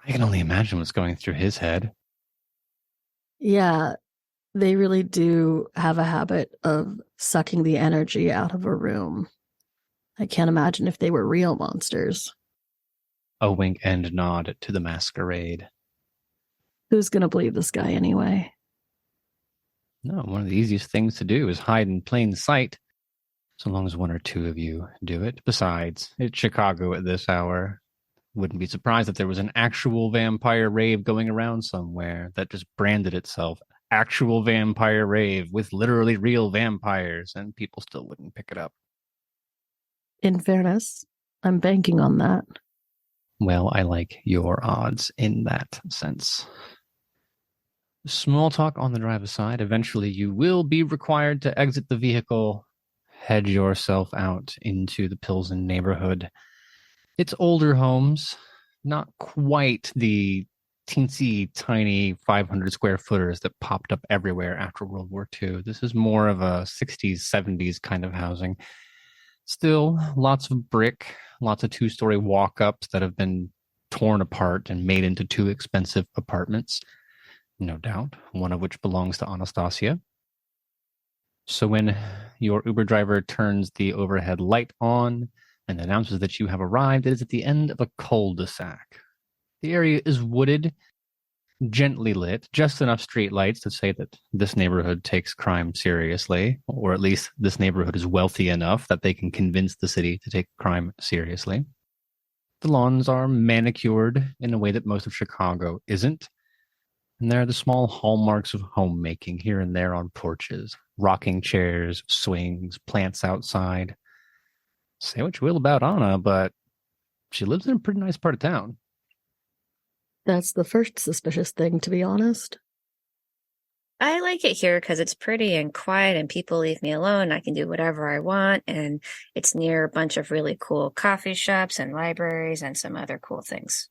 I can only imagine what's going through his head. Yeah, they really do have a habit of sucking the energy out of a room. I can't imagine if they were real monsters. A wink and nod to the Masquerade. Who's going to believe this guy anyway? No, one of the easiest things to do is hide in plain sight, so long as one or two of you do it. Besides, it's Chicago at this hour. Wouldn't be surprised if there was an actual vampire rave going around somewhere that just branded itself actual vampire rave with literally real vampires, and people still wouldn't pick it up. In fairness, I'm banking on that. Well, I like your odds in that sense. Small talk on the drive aside, eventually you will be required to exit the vehicle, head yourself out into the Pilsen neighborhood. It's older homes, not quite the teensy tiny 500 square footers that popped up everywhere after World War II. This is more of a 60s, 70s kind of housing. Still, lots of brick, lots of two-story walk-ups that have been torn apart and made into two expensive apartments, no doubt, one of which belongs to Anastasia. So when your Uber driver turns the overhead light on and announces that you have arrived, it is at the end of a cul-de-sac. The area is wooded, gently lit, just enough streetlights to say that this neighborhood takes crime seriously, or at least this neighborhood is wealthy enough that they can convince the city to take crime seriously. The lawns are manicured in a way that most of Chicago isn't, and there are the small hallmarks of homemaking here and there on porches, rocking chairs, swings, plants outside. Say what you will about Anna, but she lives in a pretty nice part of town. That's the first suspicious thing, to be honest. I like it here because it's pretty and quiet and people leave me alone. I can do whatever I want, and it's near a bunch of really cool coffee shops and libraries and some other cool things.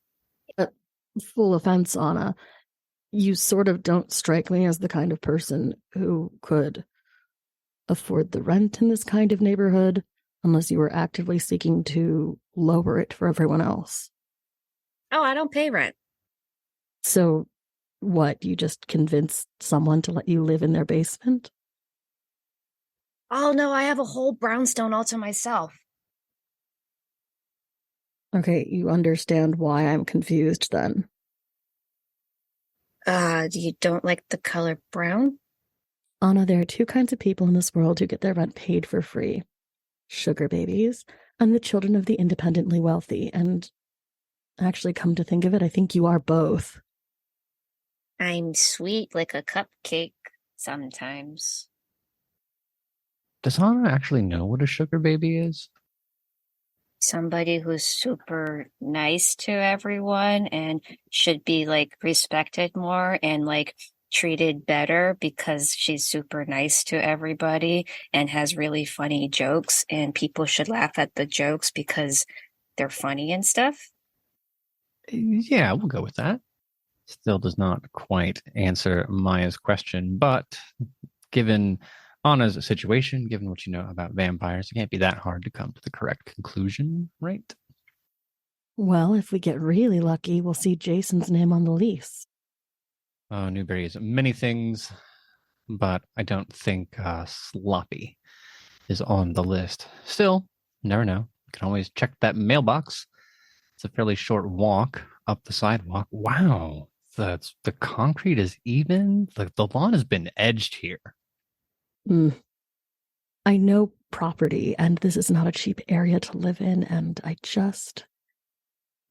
Full offense, Anna. You sort of don't strike me as the kind of person who could afford the rent in this kind of neighborhood unless you were actively seeking to lower it for everyone else. Oh, I don't pay rent. So, what, you just convinced someone to let you live in their basement? Oh, no, I have a whole brownstone all to myself. Okay, you understand why I'm confused then. You don't like the color brown? Anna, there are two kinds of people in this world who get their rent paid for free. Sugar babies I'm the children of the independently wealthy, and actually, come to think of it, I think you are both. I'm sweet like a cupcake sometimes. Does Anna actually know what a sugar baby is? Somebody who's super nice to everyone and should be like respected more and like treated better because she's super nice to everybody and has really funny jokes, and people should laugh at the jokes because they're funny and stuff. Yeah, we'll go with that. Still does not quite answer Maya's question, but given Anna's situation, given what you know about vampires, it can't be that hard to come to the correct conclusion, right? Well, if we get really lucky, we'll see Jason's name on the lease. Newberry is many things, but I don't think sloppy is on the list. Still, never know. You can always check that mailbox. It's a fairly short walk up the sidewalk. Wow, the concrete is even. The lawn has been edged here. I know property, and this is not a cheap area to live in, and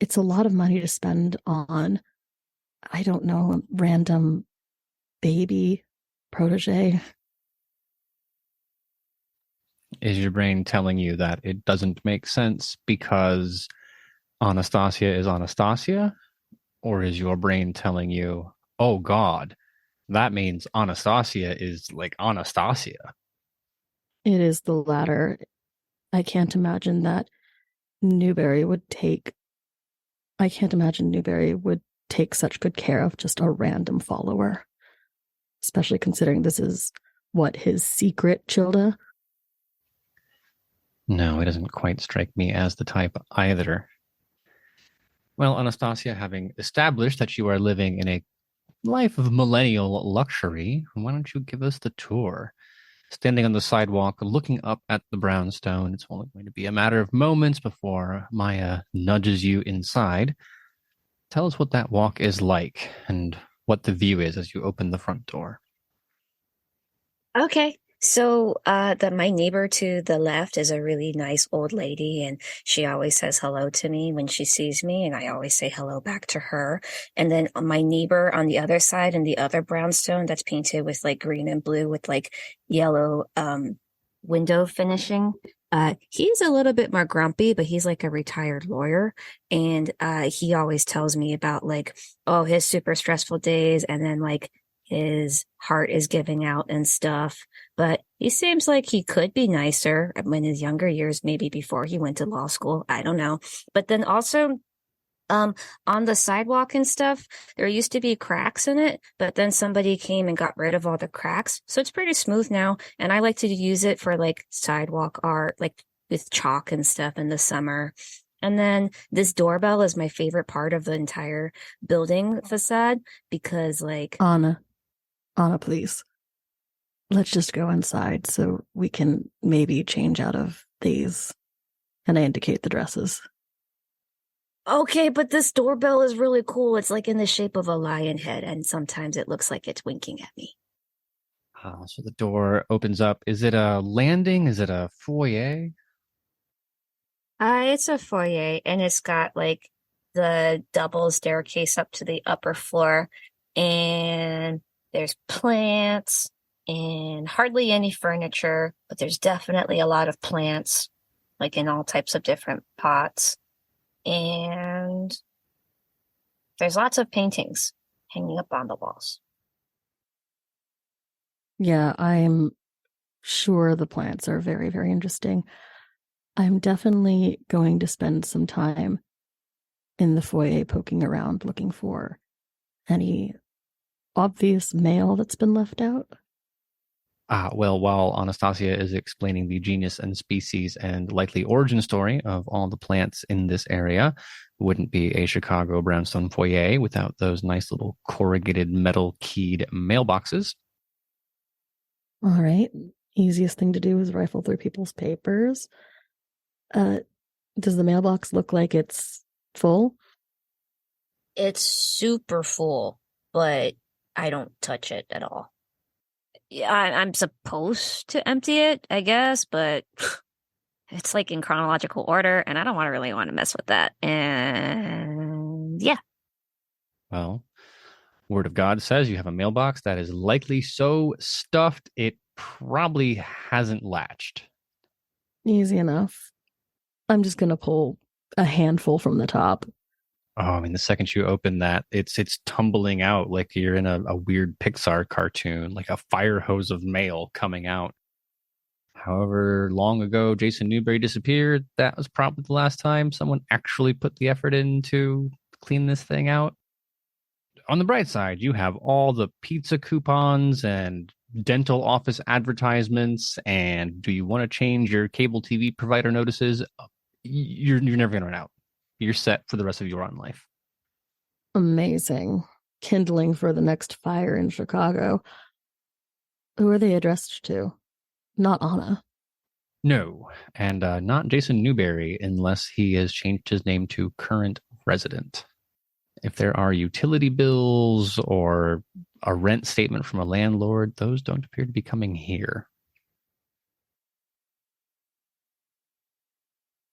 it's a lot of money to spend on, I don't know, a random baby protege. Is your brain telling you that it doesn't make sense because Anastasia is Anastasia? Or is your brain telling you, oh God, that means Anastasia is like Anastasia? It is the latter. I can't imagine that Newberry would take such good care of just a random follower, especially considering this is his secret Childa. No, it doesn't quite strike me as the type either. Well, Anastasia, having established that you are living in a life of millennial luxury, why don't you give us the tour? Standing on the sidewalk, looking up at the brownstone, it's only going to be a matter of moments before Maya nudges you inside. Tell us what that walk is like and what the view is as you open the front door. Okay. So my neighbor to the left is a really nice old lady, and she always says hello to me when she sees me, and I always say hello back to her. And then my neighbor on the other side in the other brownstone that's painted with like green and blue with like yellow window finishing. He's a little bit more grumpy, but he's like a retired lawyer, and he always tells me about like, oh, his super stressful days, and then like his heart is giving out and stuff. But he seems like he could be nicer in his younger years, maybe before he went to law school. I don't know. But then also on the sidewalk and stuff, there used to be cracks in it, but then somebody came and got rid of all the cracks. So it's pretty smooth now. And I like to use it for like sidewalk art, like with chalk and stuff in the summer. And then this doorbell is my favorite part of the entire building facade because like Anna, please. Let's just go inside so we can maybe change out of these. And I indicate the dresses. okay, but this doorbell is really cool. It's like in the shape of a lion head, and sometimes it looks like it's winking at me. So the door opens up. Is it a landing? Is it a foyer? It's a foyer, and it's got like the double staircase up to the upper floor, and there's plants and hardly any furniture, but there's definitely a lot of plants, like in all types of different pots. And there's lots of paintings hanging up on the walls. Yeah, I'm sure the plants are very, very interesting. I'm definitely going to spend some time in the foyer poking around looking for any obvious mail that's been left out. Well, while Anastasia is explaining the genus and species and likely origin story of all the plants in this area, wouldn't be a Chicago brownstone foyer without those nice little corrugated metal keyed mailboxes. All right. Easiest thing to do is rifle through people's papers. Does the mailbox look like it's full? It's super full, but I don't touch it at all. Yeah, I'm supposed to empty it, I guess, but It's like in chronological order, and I don't really want to mess with that. And yeah. Well, Word of God says you have a mailbox that is likely so stuffed it probably hasn't latched. Easy enough. I'm just going to pull a handful from the top. Oh, I mean, the second you open that, it's tumbling out like you're in a weird Pixar cartoon, like a fire hose of mail coming out. However long ago Jason Newberry disappeared, that was probably the last time someone actually put the effort in to clean this thing out. On the bright side, you have all the pizza coupons and dental office advertisements, and do you want to change your cable TV provider notices? You're never going to run out. You're set for the rest of your own life. Amazing. Kindling for the next fire in Chicago. Who are they addressed to? Not Anna. No, and not Jason Newberry unless he has changed his name to current resident. If there are utility bills or a rent statement from a landlord, those don't appear to be coming here.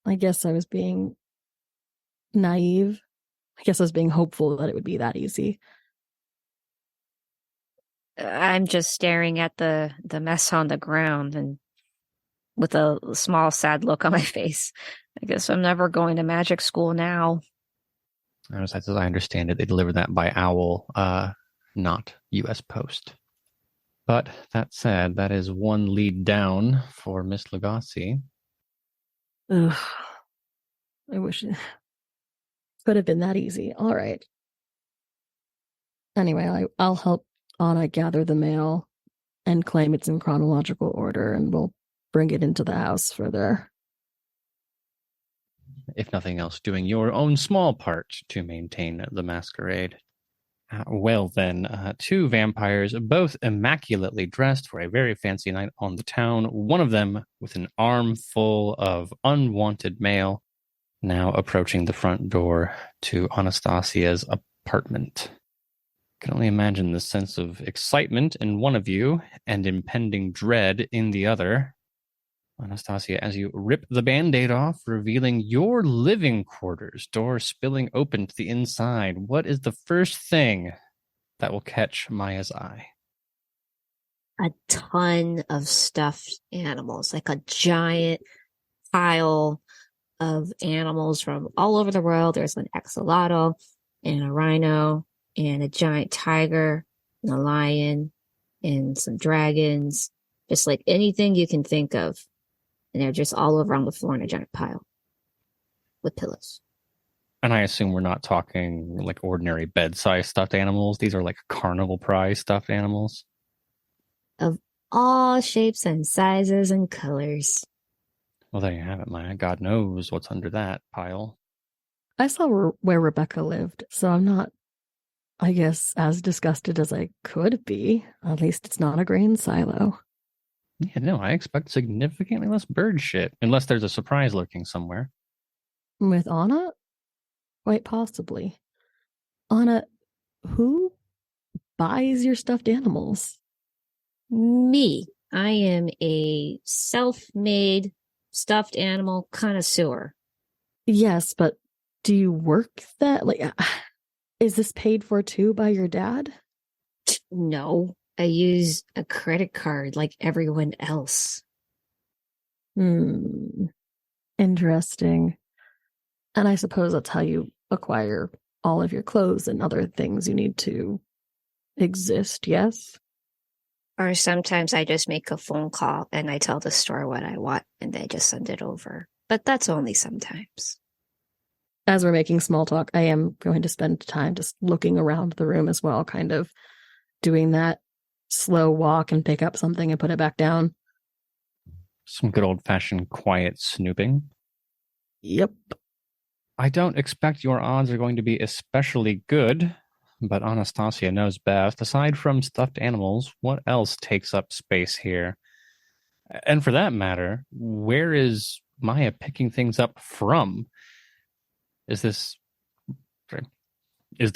I guess I was being naive. I guess I was being hopeful that it would be that easy. I'm just staring at the mess on the ground and with a small sad look on my face. I guess I'm never going to magic school now. As I understand it, they deliver that by owl, not U.S. Post. But that said, that is one lead down for Miss Lagasse. Ugh. I wish it could have been that easy. All right. Anyway, I'll help Anna gather the mail and claim it's in chronological order, and we'll bring it into the house for their... If nothing else, doing your own small part to maintain the masquerade. Well then, two vampires, both immaculately dressed for a very fancy night on the town, one of them with an arm full of unwanted mail, now approaching the front door to Anastasia's apartment. I can only imagine the sense of excitement in one of you and impending dread in the other. Anastasia, as you rip the Band-Aid off, revealing your living quarters, door spilling open to the inside, what is the first thing that will catch Maya's eye? A ton of stuffed animals, like a giant pile of animals from all over the world. There's an axolotl and a rhino and a giant tiger and a lion and some dragons, just like anything you can think of. And they're just all over on the floor in a giant pile with pillows. And I assume we're not talking like ordinary bed-sized stuffed animals. These are like carnival prize stuffed animals. Of all shapes and sizes and colors. Well, there you have it, Maya. God knows what's under that pile. I saw where Rebecca lived, so I'm not, I guess, as disgusted as I could be. At least it's not a grain silo. Yeah, no, I expect significantly less bird shit, unless there's a surprise lurking somewhere. With Anna? Quite possibly. Anna, who buys your stuffed animals? Me. I am a self-made stuffed animal connoisseur. Yes, but do you work that? Like, is this paid for too by your dad? No, I use a credit card like everyone else. Interesting. And I suppose that's how you acquire all of your clothes and other things you need to exist, yes? Or sometimes I just make a phone call and I tell the store what I want and they just send it over. But that's only sometimes. As we're making small talk, I am going to spend time just looking around the room as well, kind of doing that slow walk and pick up something and put it back down. Some good old-fashioned quiet snooping. Yep. I don't expect your odds are going to be especially good, but Anastasia knows best. Aside from stuffed animals, what else takes up space here? And for that matter, where is Maya picking things up from? Is the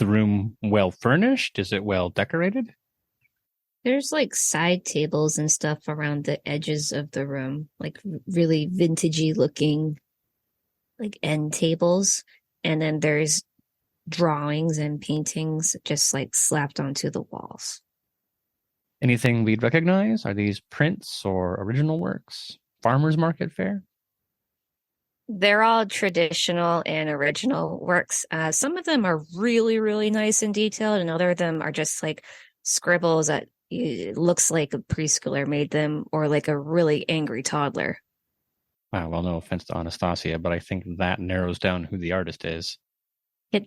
room well furnished? Is it well decorated? There's like side tables and stuff around the edges of the room, like really vintagey looking, like end tables. And then there's drawings and paintings just like slapped onto the walls. Anything we'd recognize? Are these prints or original works? Farmers market fare? They're all traditional and original works. Some of them are really, really nice and detailed, and other of them are just like scribbles that it looks like a preschooler made them or like a really angry toddler. Well, no offense to Anastasia, but I think that narrows down who the artist is.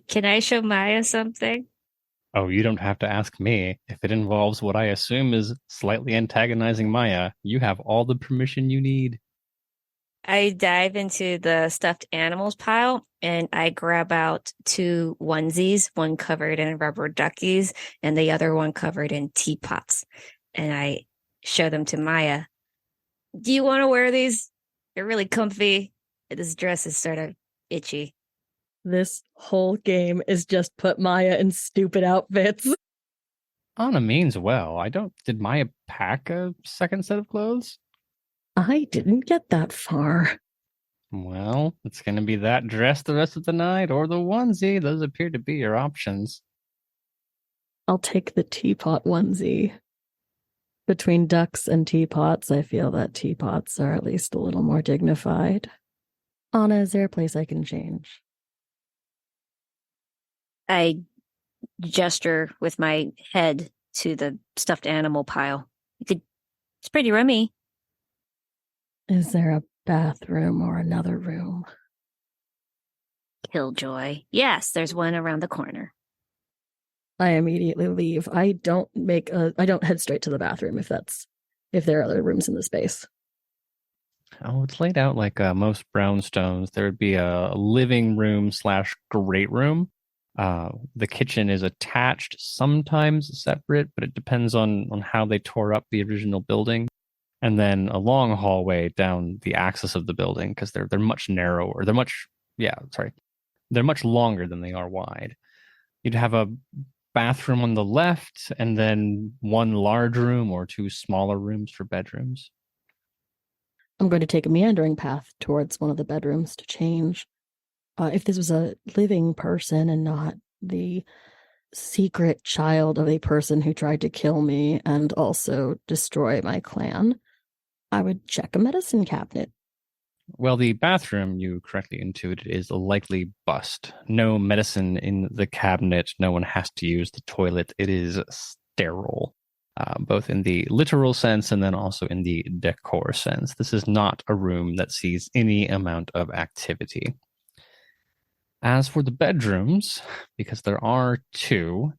Can I show Maya something? Oh, you don't have to ask me. If it involves what I assume is slightly antagonizing Maya, you have all the permission you need. I dive into the stuffed animals pile and I grab out 2 onesies, one covered in rubber duckies and the other one covered in teapots. And I show them to Maya. Do you want to wear these? They're really comfy. This dress is sort of itchy. This whole game is just put Maya in stupid outfits. Anna means well. Did Maya pack a second set of clothes? I didn't get that far. Well, it's going to be that dress the rest of the night or the onesie. Those appear to be your options. I'll take the teapot onesie. Between ducks and teapots, I feel that teapots are at least a little more dignified. Anna, is there a place I can change? I gesture with my head to the stuffed animal pile. It's pretty roomy. Is there a bathroom or another room? Killjoy. Yes, there's one around the corner. I immediately leave. I don't head straight to the bathroom if there are other rooms in the space. Oh, it's laid out like most brownstones. There would be a living room / great room. The kitchen is attached, sometimes separate, but it depends on how they tore up the original building. And then a long hallway down the axis of the building because they're much narrower. They're much longer than they are wide. You'd have a bathroom on the left, and then one large room or 2 smaller rooms for bedrooms. I'm going to take a meandering path towards one of the bedrooms to change. If this was a living person and not the secret child of a person who tried to kill me and also destroy my clan, I would check a medicine cabinet. Well, the bathroom, you correctly intuited, is a likely bust. No medicine in the cabinet. No one has to use the toilet. It is sterile, both in the literal sense and then also in the decor sense. This is not a room that sees any amount of activity. As for the bedrooms, because there are 2,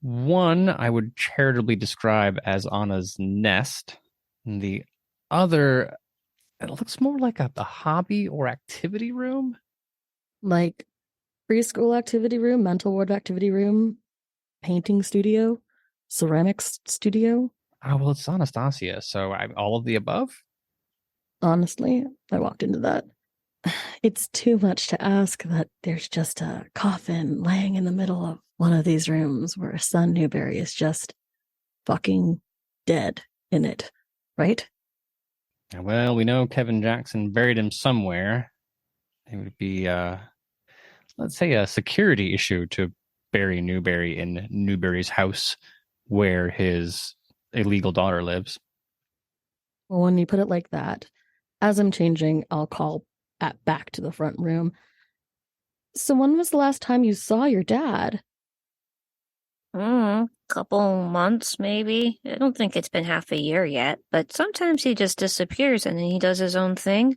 one I would charitably describe as Anna's nest, and the other, it looks more like a hobby or activity room. Like preschool activity room, mental ward activity room, painting studio, ceramics studio. Oh, well, it's Anastasia, so all of the above? Honestly, I walked into that. It's too much to ask that there's just a coffin laying in the middle of one of these rooms where a son Newberry is just fucking dead in it, right? Well, we know Kevin Jackson buried him somewhere. It would be, let's say, a security issue to bury Newberry in Newberry's house where his illegal daughter lives. Well, when you put it like that, as I'm changing, I'll call back to the front room. So when was the last time you saw your dad? Couple months, maybe. I don't think it's been half a year yet, but sometimes he just disappears and then he does his own thing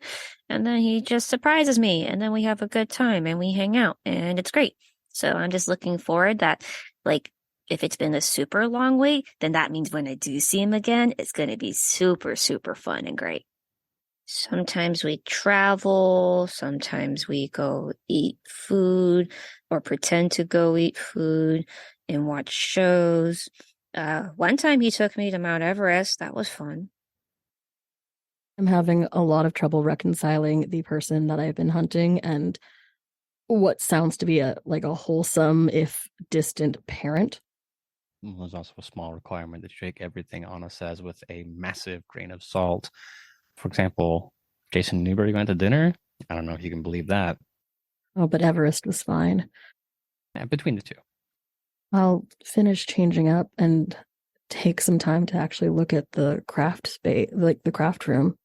and then he just surprises me and then we have a good time and we hang out and it's great. So I'm just looking forward that, like, if it's been a super long wait, then that means when I do see him again, it's going to be super, super fun and great. Sometimes we travel, sometimes we go eat food or pretend to go eat food and watch shows. One time he took me to Mount Everest. That was fun. I'm having a lot of trouble reconciling the person that I've been hunting and what sounds to be a wholesome, if distant, parent. There's also a small requirement that you take everything Anna says with a massive grain of salt. For example, Jason Newberry went to dinner. I don't know if you can believe that. Oh, but Everest was fine. Between the two. I'll finish changing up and take some time to actually look at the craft space, like the craft room.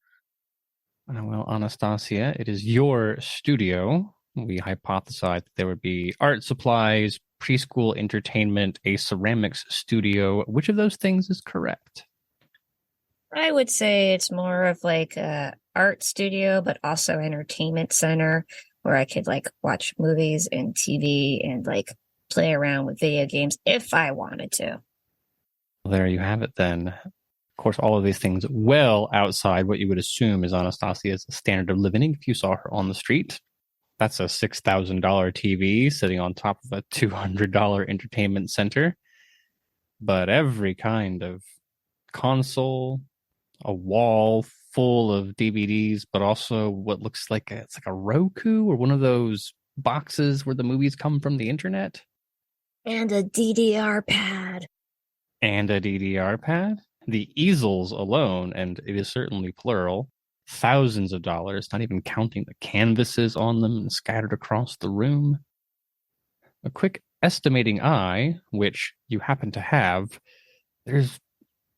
Well, Anastasia, it is your studio. We hypothesized that there would be art supplies, preschool entertainment, a ceramics studio. Which of those things is correct? I would say it's more of like a art studio, but also entertainment center where I could like watch movies and TV and like play around with video games if I wanted to. Well, there you have it then. Of course, all of these things well outside what you would assume is Anastasia's standard of living if you saw her on the street. That's a $6,000 TV sitting on top of a $200 entertainment center. But every kind of console, a wall full of DVDs, but also what looks like it's like a Roku or one of those boxes where the movies come from the internet. And a DDR pad. And a DDR pad. The easels alone, and it is certainly plural, thousands of dollars, not even counting the canvases on them scattered across the room. A quick estimating eye, which you happen to have, there's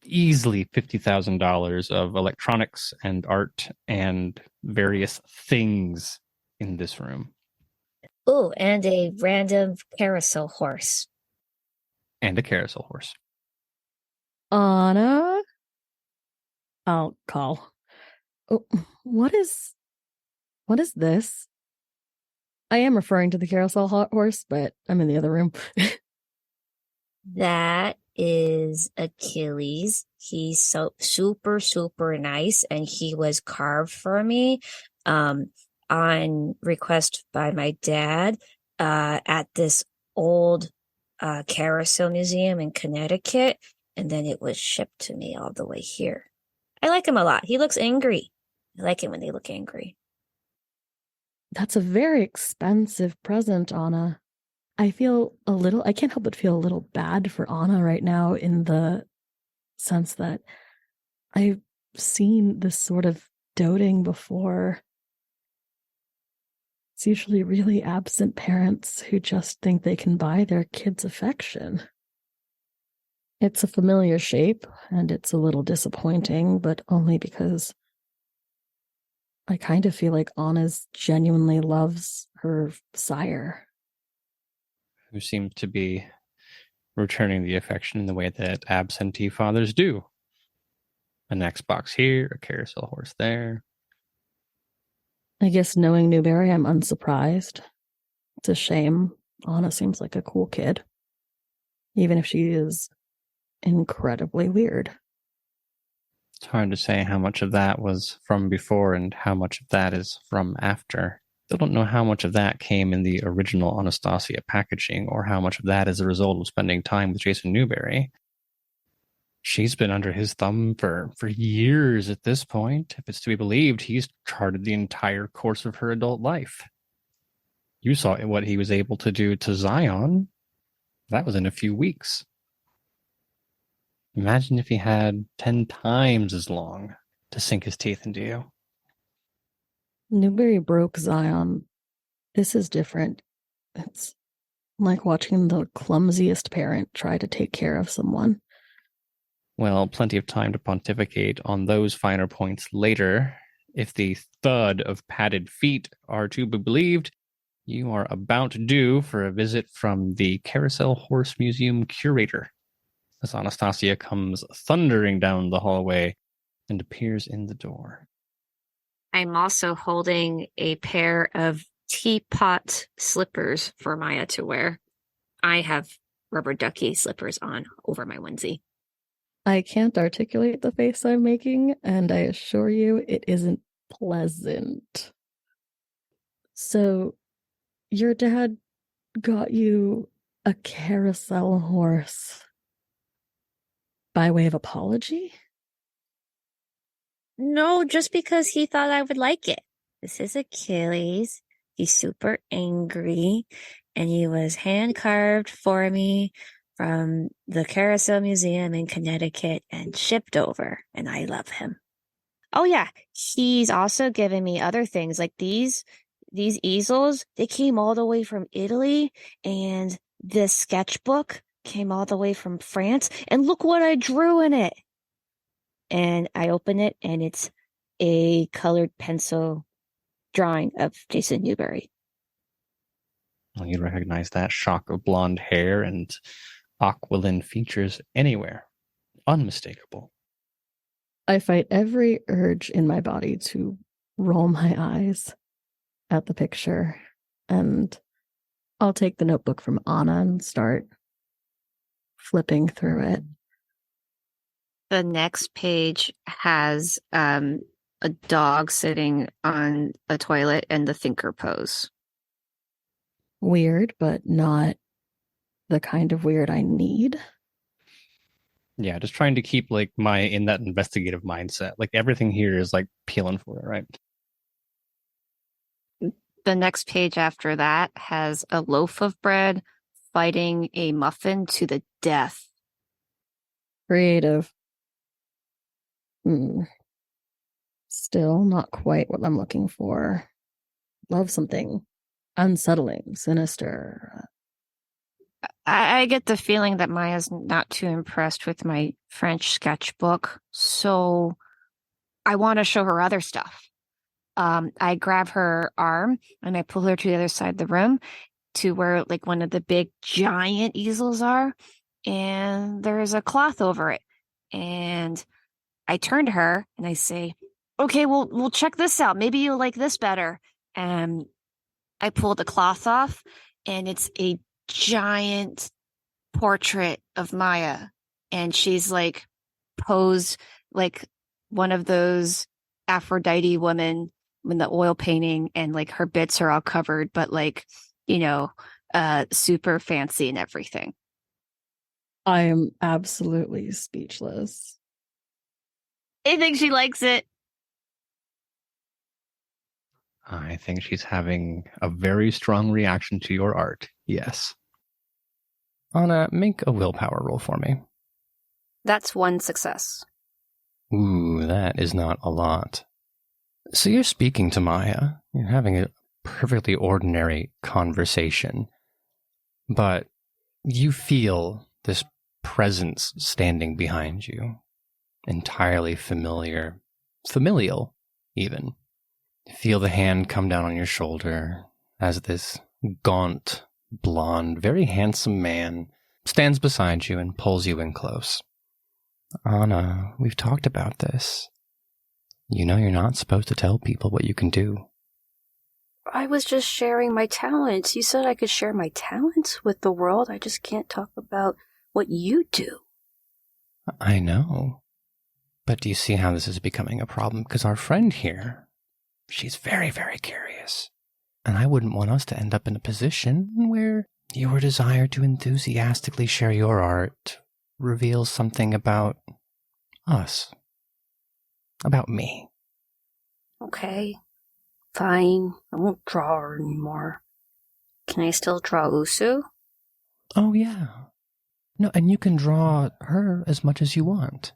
easily $50,000 of electronics and art and various things in this room. Oh, and a random carousel horse. And a carousel horse. Anna? I'll call. Oh, what is this? I am referring to the carousel horse, but I'm in the other room. That is Achilles. He's so super, super nice, and he was carved for me on request by my dad at this old carousel museum in Connecticut, and then it was shipped to me all the way here. I like him a lot. He looks angry. I like it when they look angry. That's a very expensive present, Anna. I can't help but feel a little bad for Anna right now in the sense that I've seen this sort of doting before. It's usually really absent parents who just think they can buy their kids' affection. It's a familiar shape, and it's a little disappointing, but only because I kind of feel like Anna's genuinely loves her sire. Who seems to be returning the affection in the way that absentee fathers do. An Xbox here, a carousel horse there. I guess knowing Newberry, I'm unsurprised. It's a shame. Anna seems like a cool kid, even if she is incredibly weird. It's hard to say how much of that was from before and how much of that is from after. Still don't know how much of that came in the original Anastasia packaging or how much of that is a result of spending time with Jason Newberry. She's been under his thumb for years at this point. If it's to be believed, he's charted the entire course of her adult life. You saw what he was able to do to Zion. That was in a few weeks. Imagine if he had 10 times as long to sink his teeth into you. Newberry broke Zion. This is different. It's like watching the clumsiest parent try to take care of someone. Well, plenty of time to pontificate on those finer points later. If the thud of padded feet are to be believed, you are about due for a visit from the Carousel Horse Museum curator, as Anastasia comes thundering down the hallway and appears in the door. I'm also holding a pair of teapot slippers for Maya to wear. I have rubber ducky slippers on over my onesie. I can't articulate the face I'm making, and I assure you it isn't pleasant. So, your dad got you a carousel horse by way of apology? No, just because he thought I would like it. This is Achilles. He's super angry, and he was hand carved for me from the Carousel Museum in Connecticut and shipped over, and I love him. Oh yeah, he's also given me other things like these easels. They came all the way from Italy, and this sketchbook came all the way from France, and look what I drew in it. And I open it, and it's a colored pencil drawing of Jason Newberry. Well, you recognize that shock of blonde hair and aquiline features anywhere. Unmistakable. I fight every urge in my body to roll my eyes at the picture, and I'll take the notebook from Anna and start flipping through it. The next page has a dog sitting on a toilet and the thinker pose. Weird, but not the kind of weird I need. Yeah, just trying to keep like Maya in that investigative mindset. Like everything here is like peeling for her, right? The next page after that has a loaf of bread fighting a muffin to the death. Creative. Still not quite what I'm looking for. Love something unsettling, sinister. I get the feeling that Maya's not too impressed with my French sketchbook, so I want to show her other stuff. I grab her arm and I pull her to the other side of the room to where like one of the big giant easels are, and there's a cloth over it. And I turn to her and I say, "Okay, we'll check this out. Maybe you'll like this better." And I pull the cloth off, and it's a giant portrait of Maya, and she's like posed like one of those Aphrodite women in the oil painting, and like her bits are all covered, but like, super fancy and everything. I am absolutely speechless. I think she likes it. I think she's having a very strong reaction to your art. Yes. Anna, make a willpower roll for me. That's one success. Ooh, that is not a lot. So you're speaking to Maya. You're having a perfectly ordinary conversation. But you feel this presence standing behind you. Entirely familiar. Familial, even. Feel the hand come down on your shoulder as this gaunt, blonde, very handsome man stands beside you and pulls you in close. Anna, we've talked about this. You know you're not supposed to tell people what you can do. I was just sharing my talents. You said I could share my talents with the world. I just can't talk about what you do. I know. But do you see how this is becoming a problem? Because our friend here, she's very, very curious. And I wouldn't want us to end up in a position where your desire to enthusiastically share your art reveals something about us. About me. Okay. Fine. I won't draw her anymore. Can I still draw Usu? Oh, yeah. No, and you can draw her as much as you want.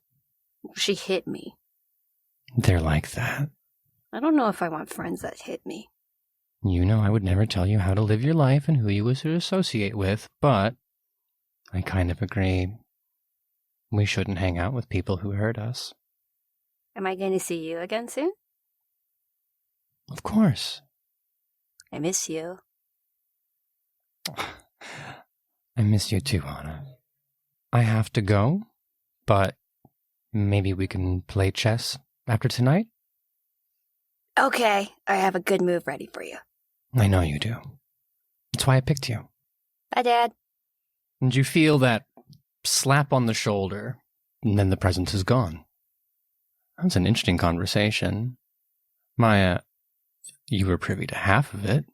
She hit me. They're like that. I don't know if I want friends that hit me. You know I would never tell you how to live your life and who you wish to associate with, but I kind of agree. We shouldn't hang out with people who hurt us. Am I going to see you again soon? Of course. I miss you. I miss you too, Anna. I have to go, but maybe we can play chess after tonight? Okay, I have a good move ready for you. I know you do. That's why I picked you. Bye, Dad. And you feel that slap on the shoulder, and then the presence is gone. That's an interesting conversation. Maya, you were privy to half of it.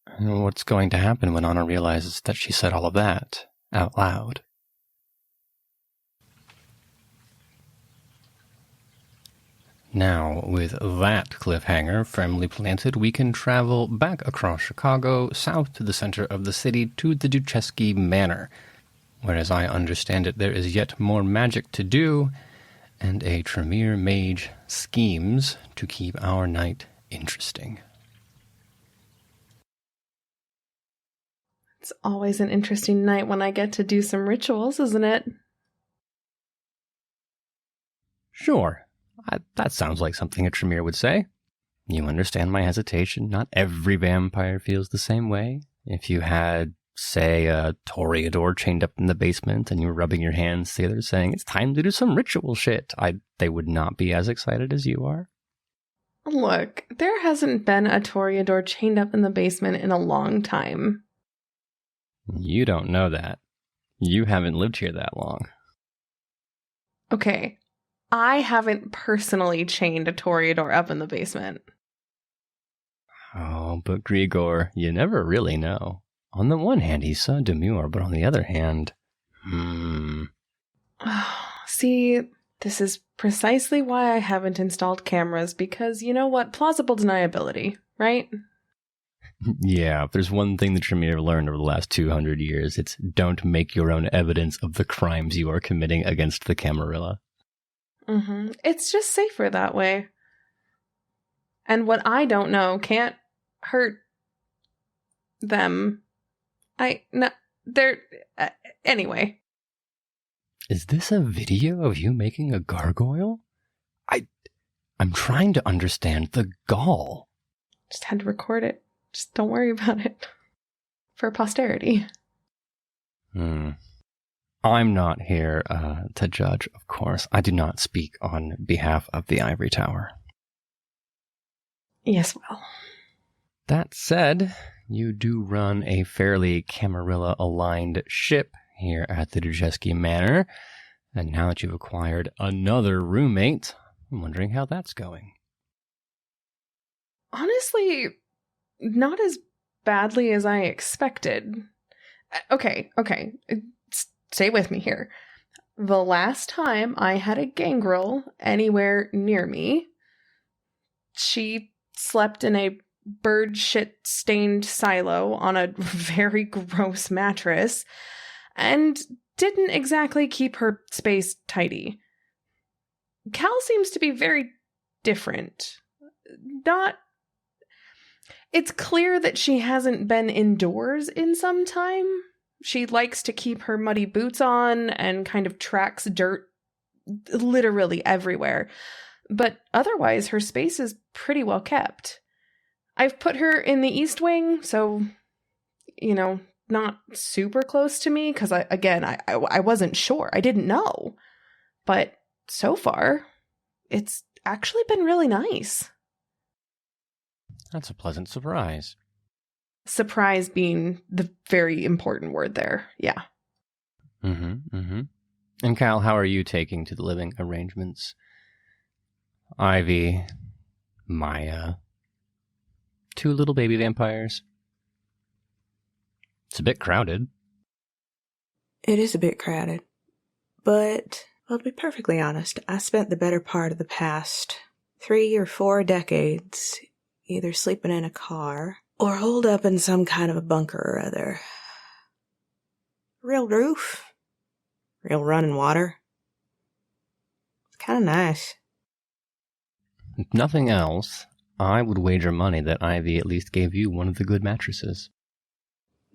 And what's going to happen when Anna realizes that she said all of that out loud? Now, with that cliffhanger firmly planted, we can travel back across Chicago, south to the center of the city, to the Duchesky Manor. Whereas I understand it, there is yet more magic to do, and a Tremere mage schemes to keep our night interesting. It's always an interesting night when I get to do some rituals, isn't it? Sure, that sounds like something a Tremere would say. You understand my hesitation. Not every vampire feels the same way. If you had, say, a Toreador chained up in the basement and you were rubbing your hands together saying, it's time to do some ritual shit, they would not be as excited as you are. Look, there hasn't been a Toreador chained up in the basement in a long time. You don't know that. You haven't lived here that long. Okay, I haven't personally chained a Toreador up in the basement. Oh, but Grigor, you never really know. On the one hand, he's so demure, but on the other hand, See, this is precisely why I haven't installed cameras, because you know what? Plausible deniability, right? Yeah, if there's one thing the Tremere learned over the last 200 years, it's don't make your own evidence of the crimes you are committing against the Camarilla. Mm-hmm. It's just safer that way. And what I don't know can't hurt them. Anyway. Is this a video of you making a gargoyle? I'm trying to understand the gall. Just had to record it. Just don't worry about it. For posterity. I'm not here to judge, of course. I do not speak on behalf of the Ivory Tower. Yes, well. That said, you do run a fairly Camarilla-aligned ship here at the Dujeski Manor, and now that you've acquired another roommate, I'm wondering how that's going. Honestly, not as badly as I expected. Okay. Stay with me here. The last time I had a gangrel anywhere near me, she slept in a bird shit stained silo on a very gross mattress and didn't exactly keep her space tidy. Cal seems to be very different. It's clear that she hasn't been indoors in some time. She likes to keep her muddy boots on and kind of tracks dirt literally everywhere. But otherwise, her space is pretty well kept. I've put her in the East Wing, so, not super close to me, because I wasn't sure. I didn't know. But so far, it's actually been really nice. That's a pleasant surprise. Surprise being the very important word there. Yeah. And Cal, how are you taking to the living arrangements? Ivy, Maya, 2 little baby vampires. It's a bit crowded. It is a bit crowded. But, well, to be perfectly honest, I spent the better part of the past 3 or 4 decades either sleeping in a car or holed up in some kind of a bunker or other. Real roof. Real running water. It's kind of nice. If nothing else, I would wager money that Ivy at least gave you one of the good mattresses.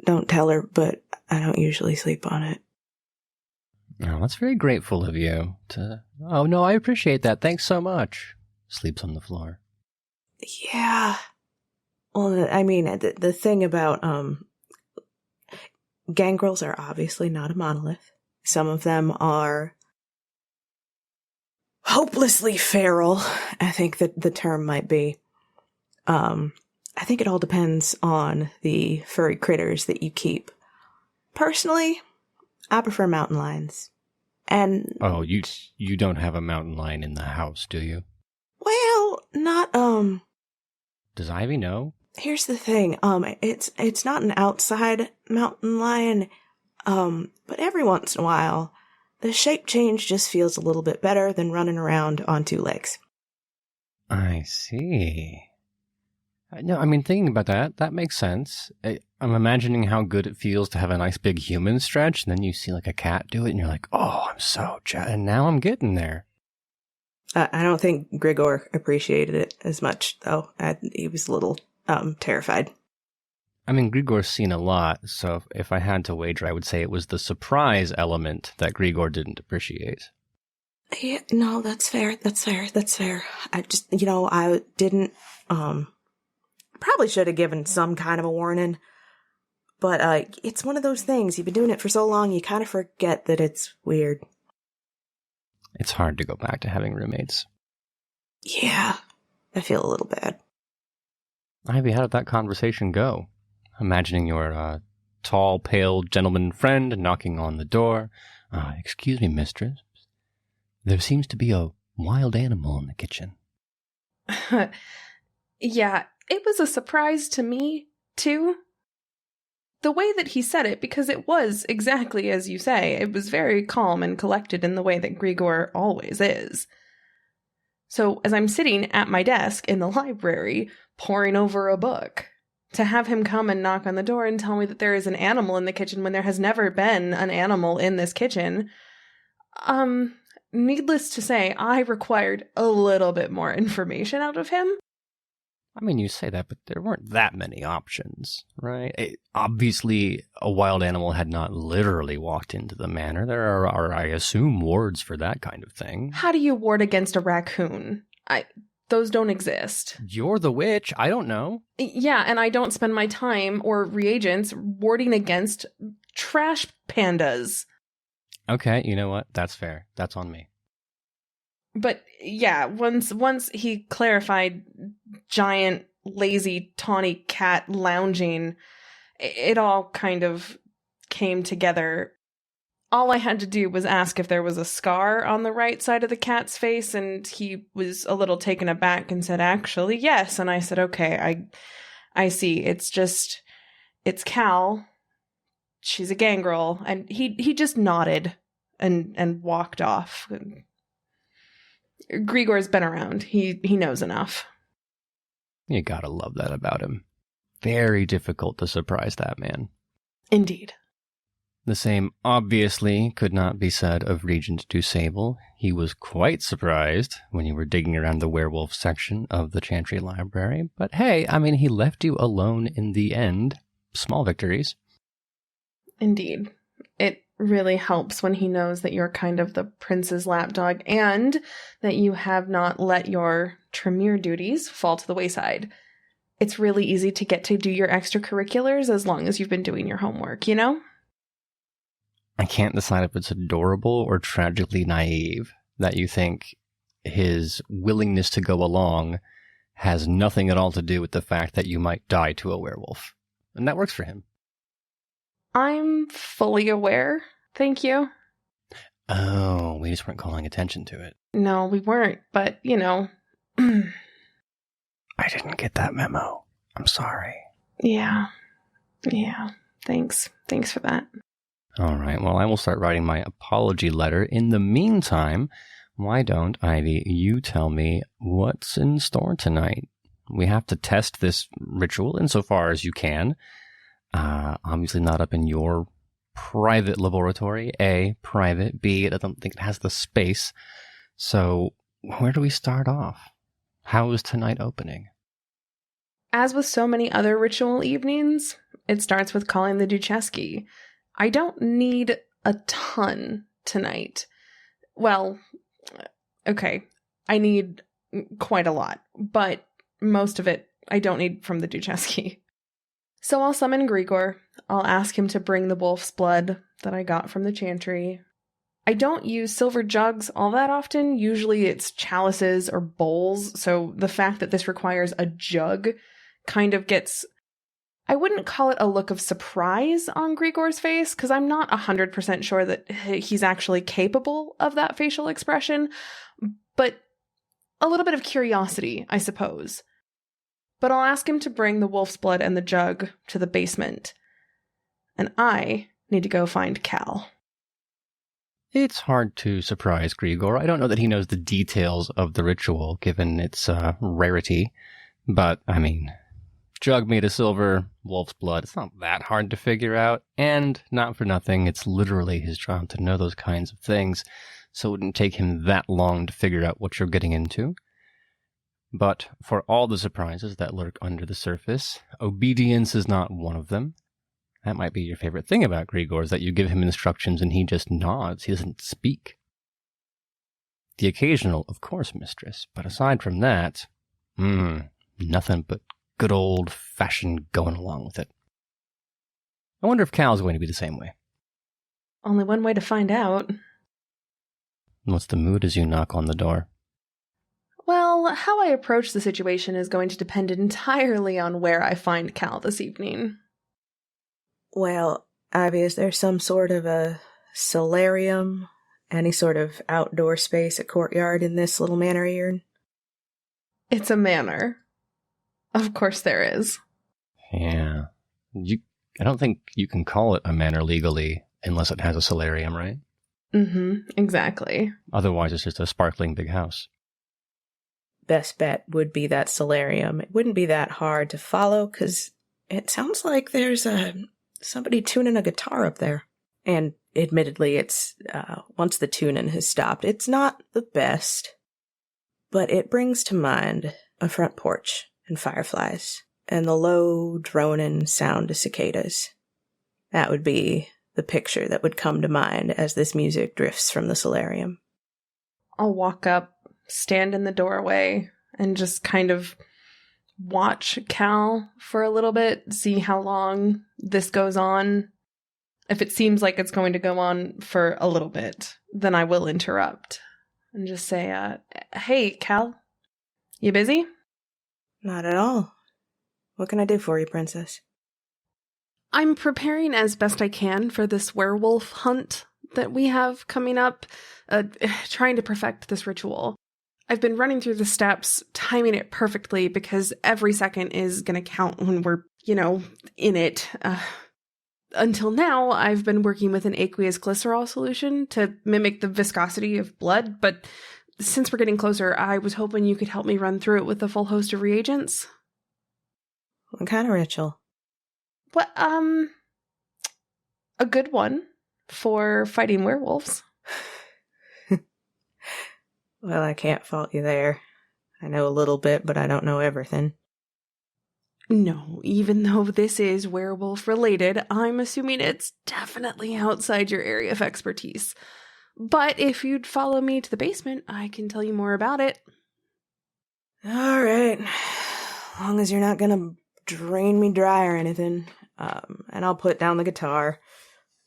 Don't tell her, but I don't usually sleep on it. Oh, that's very grateful of you. Oh, no, I appreciate that. Thanks so much. Sleeps on the floor. Yeah. Well, I mean, the thing about gangrels are obviously not a monolith. Some of them are hopelessly feral, I think that the term might be. I think it all depends on the furry critters that you keep. Personally, I prefer mountain lions. And oh, you don't have a mountain lion in the house, do you? Well, not Does Ivy know? Here's the thing. It's not an outside mountain lion. But every once in a while, the shape change just feels a little bit better than running around on 2 legs. I see. No, I mean, thinking about that makes sense. I'm imagining how good it feels to have a nice big human stretch, and then you see like a cat do it, and you're like, oh, I'm so and now I'm getting there. I don't think Grigor appreciated it as much, though. He was a little terrified. I mean, Grigor's seen a lot, so if I had to wager, I would say it was the surprise element that Grigor didn't appreciate. Yeah, no, that's fair. I just, I didn't, probably should have given some kind of a warning. But it's one of those things. You've been doing it for so long, you kind of forget that it's weird. It's hard to go back to having roommates. Yeah, I feel a little bad. Ivy, how did that conversation go? Imagining your tall, pale gentleman friend knocking on the door. Excuse me, mistress. There seems to be a wild animal in the kitchen. Yeah, it was a surprise to me, too. The way that he said it, because it was exactly as you say, it was very calm and collected in the way that Grigor always is. So, as I'm sitting at my desk in the library, poring over a book, to have him come and knock on the door and tell me that there is an animal in the kitchen when there has never been an animal in this kitchen, needless to say, I required a little bit more information out of him. I mean, you say that, but there weren't that many options, right? Obviously, a wild animal had not literally walked into the manor. There are, I assume, wards for that kind of thing. How do you ward against a raccoon? Those don't exist. You're the witch. I don't know. Yeah, and I don't spend my time or reagents warding against trash pandas. Okay, you know what? That's fair. That's on me. But yeah, once he clarified giant, lazy, tawny cat lounging, it all kind of came together. All I had to do was ask if there was a scar on the right side of the cat's face, and he was a little taken aback and said, actually, yes. And I said, okay, I see. It's Cal. She's a gangrel. And he just nodded and walked off. Grigor's been around. He knows enough. You gotta love that about him. Very difficult to surprise that man. Indeed. The same obviously could not be said of Regent Dusable. He was quite surprised when you were digging around the werewolf section of the Chantry Library. But hey, I mean, he left you alone in the end. Small victories. Indeed. It really helps when he knows that you're kind of the prince's lapdog and that you have not let your Tremere duties fall to the wayside. It's really easy to get to do your extracurriculars as long as you've been doing your homework, you know? I can't decide if it's adorable or tragically naive that you think his willingness to go along has nothing at all to do with the fact that you might die to a werewolf. And that works for him. I'm fully aware. Thank you. Oh, we just weren't calling attention to it. No, we weren't, but, you know. I didn't get that memo. I'm sorry. Yeah. Thanks for that. All right, well, I will start writing my apology letter. In the meantime, why don't, Ivy, you tell me what's in store tonight? We have to test this ritual insofar as you can. Obviously not up in your private laboratory. A, private. B, I don't think it has the space. So where do we start off? How is tonight opening? As with so many other ritual evenings, it starts with calling the Duchesky. I don't need a ton tonight. Well, okay, I need quite a lot, but most of it I don't need from the Duchesky. So I'll summon Grigor. I'll ask him to bring the wolf's blood that I got from the chantry. I don't use silver jugs all that often. Usually it's chalices or bowls, so the fact that this requires a jug kind of gets... I wouldn't call it a look of surprise on Grigor's face, because I'm not 100% sure that he's actually capable of that facial expression, but a little bit of curiosity, I suppose. But I'll ask him to bring the wolf's blood and the jug to the basement. And I need to go find Cal. It's hard to surprise Grigor. I don't know that he knows the details of the ritual, given its rarity. But, I mean, Jug made of silver, wolf's blood. It's not that hard to figure out. And not for nothing, it's literally his job to know those kinds of things. So it wouldn't take him that long to figure out what you're getting into. But for all the surprises that lurk under the surface, obedience is not one of them. That might be your favorite thing about Grigor, is that you give him instructions and he just nods. He doesn't speak. The occasional, of course, mistress. But aside from that, nothing but good old-fashioned going along with it. I wonder if Cal's going to be the same way. Only one way to find out. What's the mood as you knock on the door? Well, how I approach the situation is going to depend entirely on where I find Cal this evening. Well, Ivy, is there some sort of a solarium? Any sort of outdoor space, a courtyard in this little manor you're in? It's a manor. Of course there is. Yeah. I don't think you can call it a manor legally unless it has a solarium, right? Exactly. Otherwise, it's just a sparkling big house. Best bet would be that solarium. It wouldn't be that hard to follow, because it sounds like there's somebody tuning a guitar up there. And admittedly, it's once the tuning has stopped, it's not the best. But it brings to mind a front porch and fireflies and the low droning sound of cicadas. That would be the picture that would come to mind as this music drifts from the solarium. I'll walk up, stand in the doorway, and just kind of watch Cal for a little bit, see how long this goes on. If it seems like it's going to go on for a little bit, then I will interrupt and just say, hey, Cal, you busy? Not at all. What can I do for you, princess? I'm preparing as best I can for this werewolf hunt that we have coming up, trying to perfect this ritual. I've been running through the steps, timing it perfectly, because every second is going to count when we're, in it. Until now, I've been working with an aqueous glycerol solution to mimic the viscosity of blood, but since we're getting closer, I was hoping you could help me run through it with a full host of reagents. What kind of ritual? What, a good one for fighting werewolves. Well, I can't fault you there. I know a little bit, but I don't know everything. No, even though this is werewolf related, I'm assuming it's definitely outside your area of expertise. But if you'd follow me to the basement, I can tell you more about it. All right. As long as you're not gonna drain me dry or anything. And I'll put down the guitar,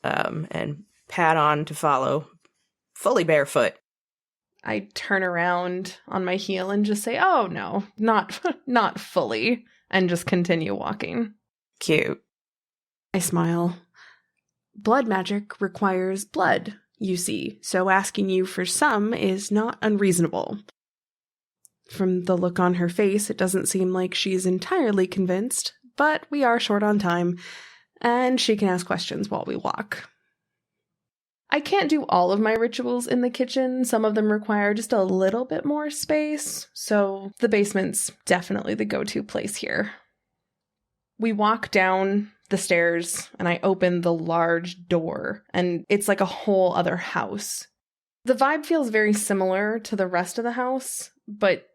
and pad on to follow, fully barefoot. I turn around on my heel and just say, oh no, not fully, and just continue walking. Cute. I smile. Blood magic requires blood, you see, so asking you for some is not unreasonable. From the look on her face, it doesn't seem like she's entirely convinced, but we are short on time, and she can ask questions while we walk. I can't do all of my rituals in the kitchen. Some of them require just a little bit more space, so the basement's definitely the go-to place here. We walk down the stairs, and I open the large door, and it's like a whole other house. The vibe feels very similar to the rest of the house, but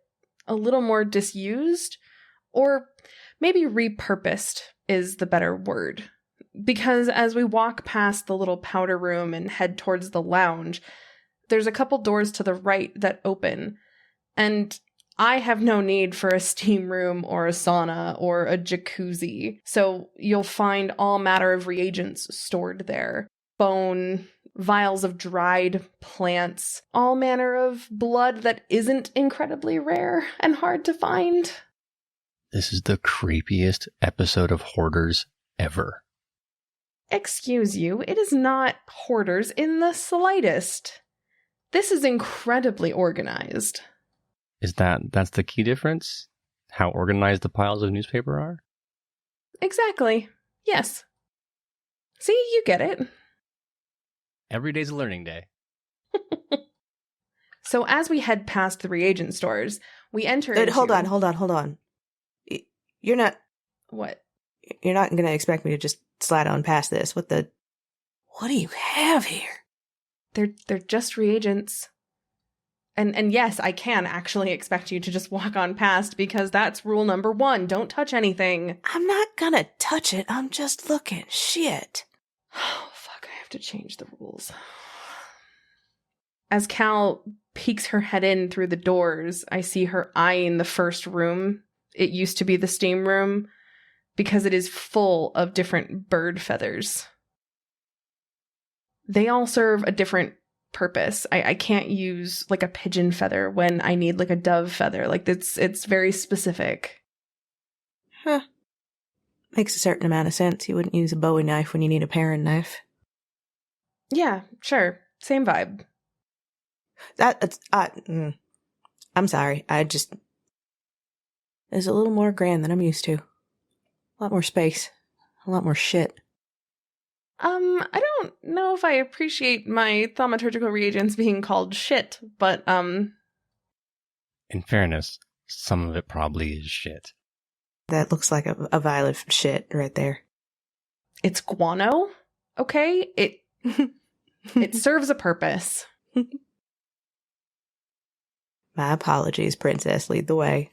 a little more disused, or maybe repurposed is the better word. Because as we walk past the little powder room and head towards the lounge, there's a couple doors to the right that open, and I have no need for a steam room or a sauna or a jacuzzi, so you'll find all matter of reagents stored there. Bone, vials of dried plants, all manner of blood that isn't incredibly rare and hard to find. This is the creepiest episode of Hoarders ever. Excuse you, it is not hoarders in the slightest. This is incredibly organized. That's the key difference? How organized the piles of newspaper are? Exactly. Yes. See, you get it. Every day's a learning day. So as we head past the reagent stores, we enter into... Hold on. You're not What? You're not going to expect me to just slide on past this. What do you have here? They're just reagents. And yes, I can actually expect you to just walk on past because that's rule number 1. Don't touch anything. I'm not gonna touch it. I'm just looking. Shit. Oh, fuck, I have to change the rules. As Cal peeks her head in through the doors, I see her eyeing the first room. It used to be the steam room because it is full of different bird feathers. They all serve a different purpose. I can't use like a pigeon feather when I need like a dove feather. Like it's very specific. Huh. Makes a certain amount of sense. You wouldn't use a Bowie knife when you need a paring knife. Yeah, sure. Same vibe. I'm sorry. It's a little more grand than I'm used to. A lot more space. A lot more shit. I don't know if I appreciate my thaumaturgical reagents being called shit, but, In fairness, some of it probably is shit. That looks like a vial of shit right there. It's guano, okay? It serves a purpose. My apologies, Princess. Lead the way.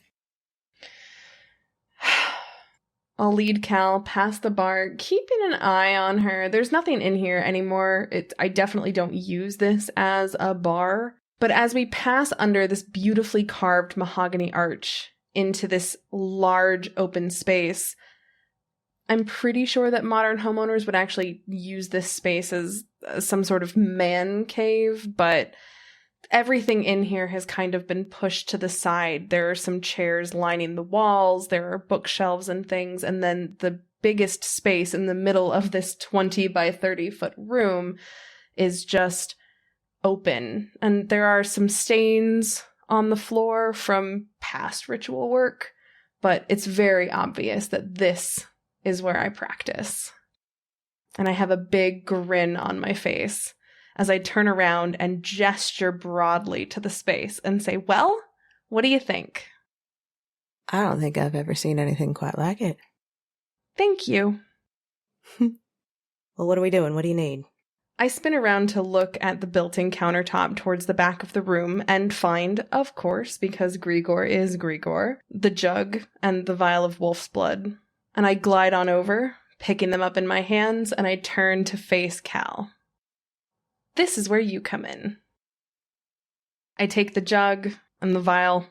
I'll lead Cal past the bar, keeping an eye on her. There's nothing in here anymore. I definitely don't use this as a bar. But as we pass under this beautifully carved mahogany arch into this large open space, I'm pretty sure that modern homeowners would actually use this space as some sort of man cave, but everything in here has kind of been pushed to the side. There are some chairs lining the walls, there are bookshelves and things, and then the biggest space in the middle of this 20 by 30 foot room is just open. And there are some stains on the floor from past ritual work, but it's very obvious that this is where I practice. And I have a big grin on my face as I turn around and gesture broadly to the space and say, well, what do you think? I don't think I've ever seen anything quite like it. Thank you. Well, what are we doing? What do you need? I spin around to look at the built-in countertop towards the back of the room and find, of course, because Grigor is Grigor, the jug and the vial of wolf's blood. And I glide on over, picking them up in my hands, and I turn to face Cal. This is where you come in. I take the jug and the vial,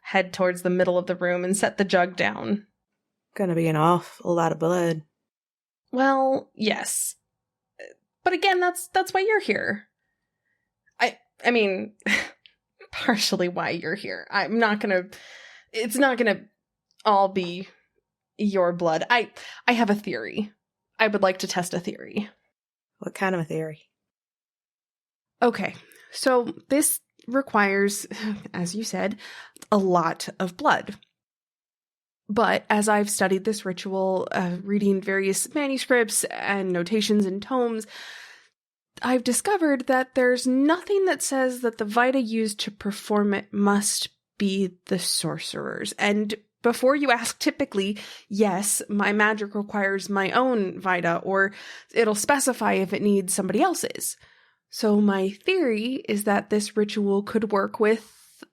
head towards the middle of the room, and set the jug down. Gonna be an awful lot of blood. Well, yes. But again, that's why you're here. I mean, partially why you're here. It's not gonna all be your blood. I have a theory. I would like to test a theory. What kind of a theory? Okay, so this requires, as you said, a lot of blood. But as I've studied this ritual, reading various manuscripts and notations and tomes, I've discovered that there's nothing that says that the vita used to perform it must be the sorcerer's. And before you ask, typically, yes, my magic requires my own vita, or it'll specify if it needs somebody else's. So my theory is that this ritual could work with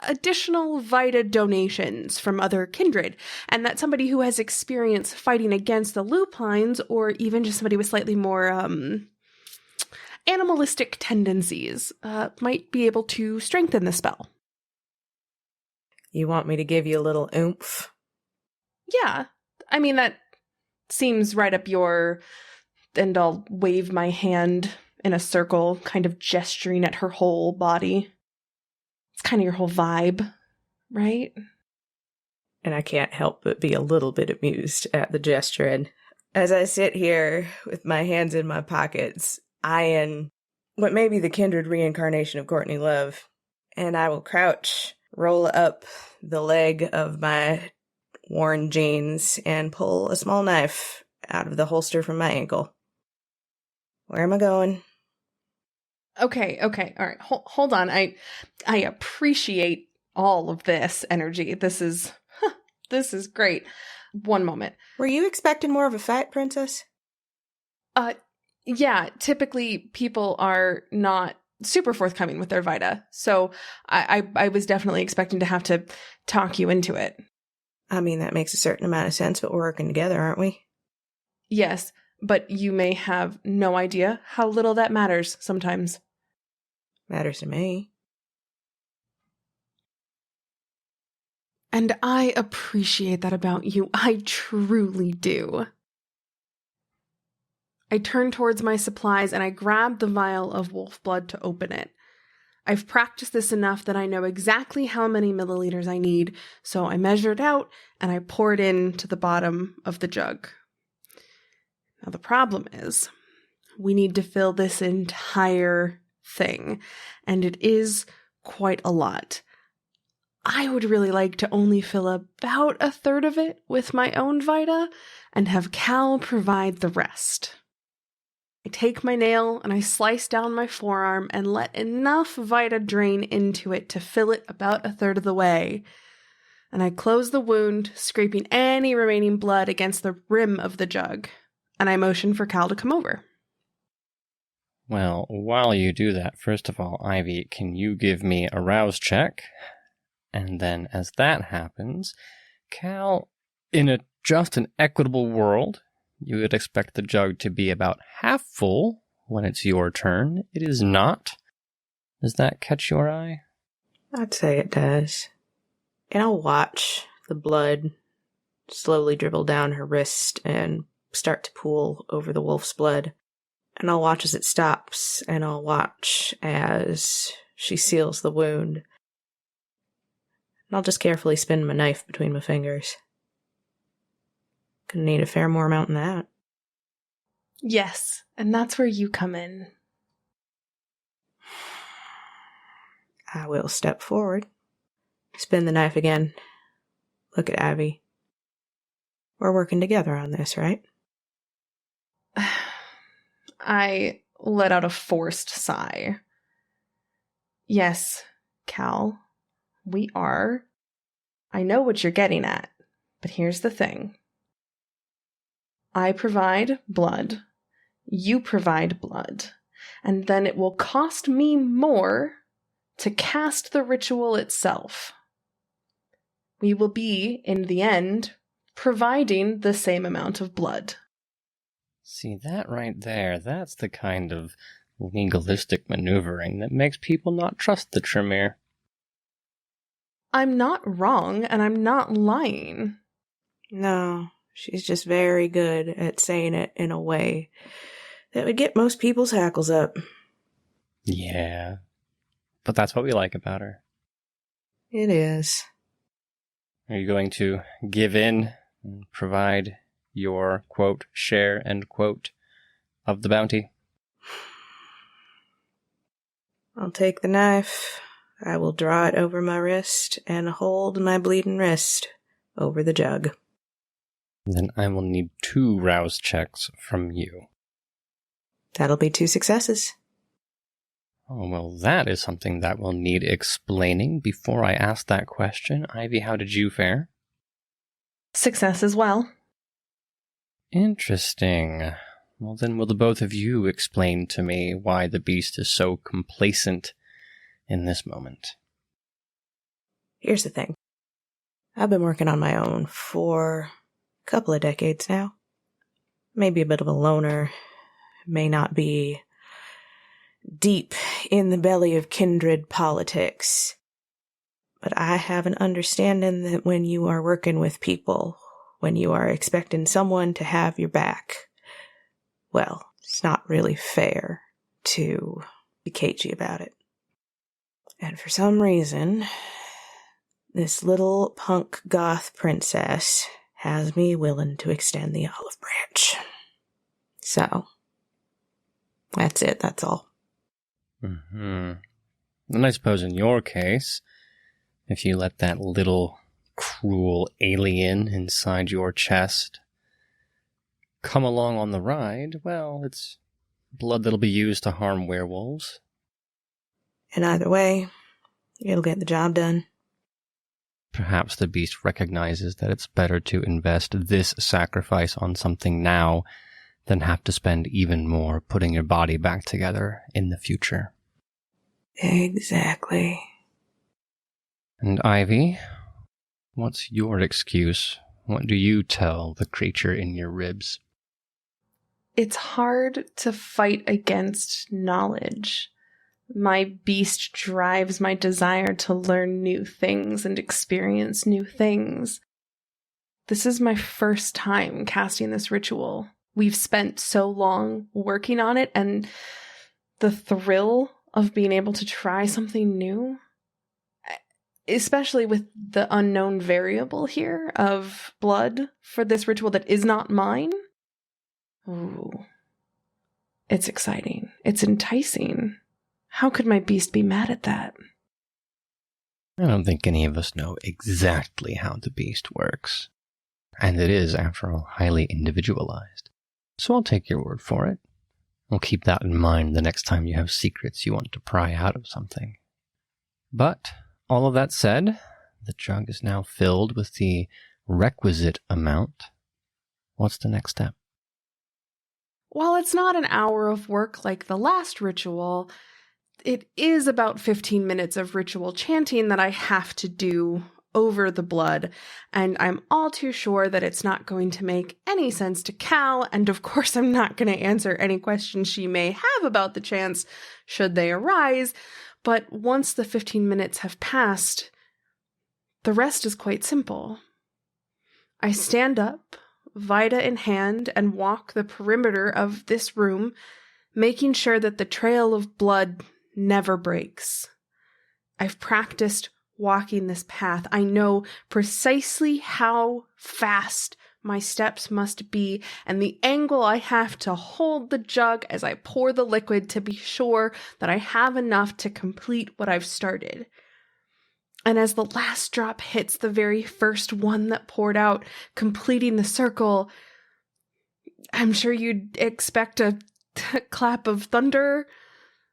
additional vita donations from other kindred, and that somebody who has experience fighting against the lupines, or even just somebody with slightly more animalistic tendencies, might be able to strengthen the spell. You want me to give you a little oomph? Yeah, I mean, that seems right up your... And I'll wave my hand in a circle, kind of gesturing at her whole body. It's kind of your whole vibe, right? And I can't help but be a little bit amused at the gesture. And as I sit here with my hands in my pockets, eyeing what may be the kindred reincarnation of Courtney Love, and I will crouch, roll up the leg of my worn jeans, and pull a small knife out of the holster from my ankle. Where am I going? Okay, all right. Hold on. I appreciate all of this energy. This is great. One moment. Were you expecting more of a fight, Princess? Yeah, typically people are not super forthcoming with their Vita, so I was definitely expecting to have to talk you into it. I mean, that makes a certain amount of sense, but we're working together, aren't we? Yes, but you may have no idea how little that matters sometimes. Matters to me. And I appreciate that about you. I truly do. I turn towards my supplies and I grab the vial of wolf blood to open it. I've practiced this enough that I know exactly how many milliliters I need, so I measure it out and I pour it into the bottom of the jug. Now the problem is, we need to fill this entire thing, and it is quite a lot. I would really like to only fill about a third of it with my own Vita and have Cal provide the rest. I take my nail and I slice down my forearm and let enough Vita drain into it to fill it about a third of the way. And I close the wound, scraping any remaining blood against the rim of the jug. And I motion for Cal to come over. Well, while you do that, first of all, Ivy, can you give me a rouse check? And then as that happens, Cal, in a just and equitable world, you would expect the jug to be about half full when it's your turn. It is not. Does that catch your eye? I'd say it does. And I'll watch the blood slowly dribble down her wrist and start to pool over the wolf's blood. And I'll watch as it stops, and I'll watch as she seals the wound. And I'll just carefully spin my knife between my fingers. Gonna need a fair more amount than that. Yes, and that's where you come in. I will step forward, spin the knife again, look at Abby. We're working together on this, right? I let out a forced sigh. Yes, Cal, we are. I know what you're getting at, but here's the thing. I provide blood, you provide blood, and then it will cost me more to cast the ritual itself. We will be, in the end, providing the same amount of blood. See, that right there, that's the kind of legalistic maneuvering that makes people not trust the Tremere. I'm not wrong, and I'm not lying. No, she's just very good at saying it in a way that would get most people's hackles up. Yeah, but that's what we like about her. It is. Are you going to give in and provide your, quote, share, end quote, of the bounty? I'll take the knife. I will draw it over my wrist and hold my bleeding wrist over the jug. Then I will need 2 rouse checks from you. That'll be 2 successes. Oh, well, that is something that will need explaining. Before I ask that question, Ivy, how did you fare? Success as well. Interesting. Well, then will the both of you explain to me why the beast is so complacent in this moment? Here's the thing. I've been working on my own for a couple of decades now. Maybe a bit of a loner. May not be deep in the belly of kindred politics. But I have an understanding that when you are working with people, when you are expecting someone to have your back, well, it's not really fair to be cagey about it. And for some reason, this little punk goth princess has me willing to extend the olive branch. So, that's it, that's all. Mm-hmm. And I suppose in your case, if you let that little cruel alien inside your chest come along on the ride, well, it's blood that'll be used to harm werewolves. And either way, it'll get the job done. Perhaps the beast recognizes that it's better to invest this sacrifice on something now than have to spend even more putting your body back together in the future. Exactly. And Ivy, what's your excuse? What do you tell the creature in your ribs? It's hard to fight against knowledge. My beast drives my desire to learn new things and experience new things. This is my first time casting this ritual. We've spent so long working on it, and the thrill of being able to try something new, especially with the unknown variable here of blood for this ritual that is not mine. Ooh. It's exciting. It's enticing. How could my beast be mad at that? I don't think any of us know exactly how the beast works. And it is, after all, highly individualized. So I'll take your word for it. We'll keep that in mind the next time you have secrets you want to pry out of something. But, all of that said, the jug is now filled with the requisite amount. What's the next step? While it's not an hour of work like the last ritual, it is about 15 minutes of ritual chanting that I have to do over the blood, and I'm all too sure that it's not going to make any sense to Cal, and of course I'm not going to answer any questions she may have about the chants should they arise, but once the 15 minutes have passed, the rest is quite simple. I stand up, Vita in hand, and walk the perimeter of this room, making sure that the trail of blood never breaks. I've practiced walking this path. I know precisely how fast my steps must be and the angle I have to hold the jug as I pour the liquid to be sure that I have enough to complete what I've started. And as the last drop hits the very first one that poured out, completing the circle, I'm sure you'd expect a clap of thunder,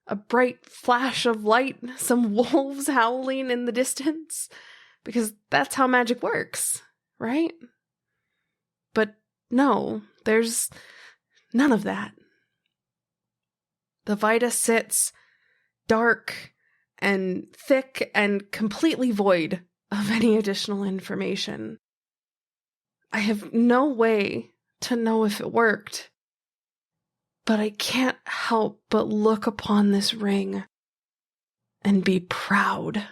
a bright flash of light, some wolves howling in the distance, because that's how magic works, right? But no, there's none of that. The Vita sits dark and thick and completely void of any additional information. I have no way to know if it worked. But I can't help but look upon this ring and be proud.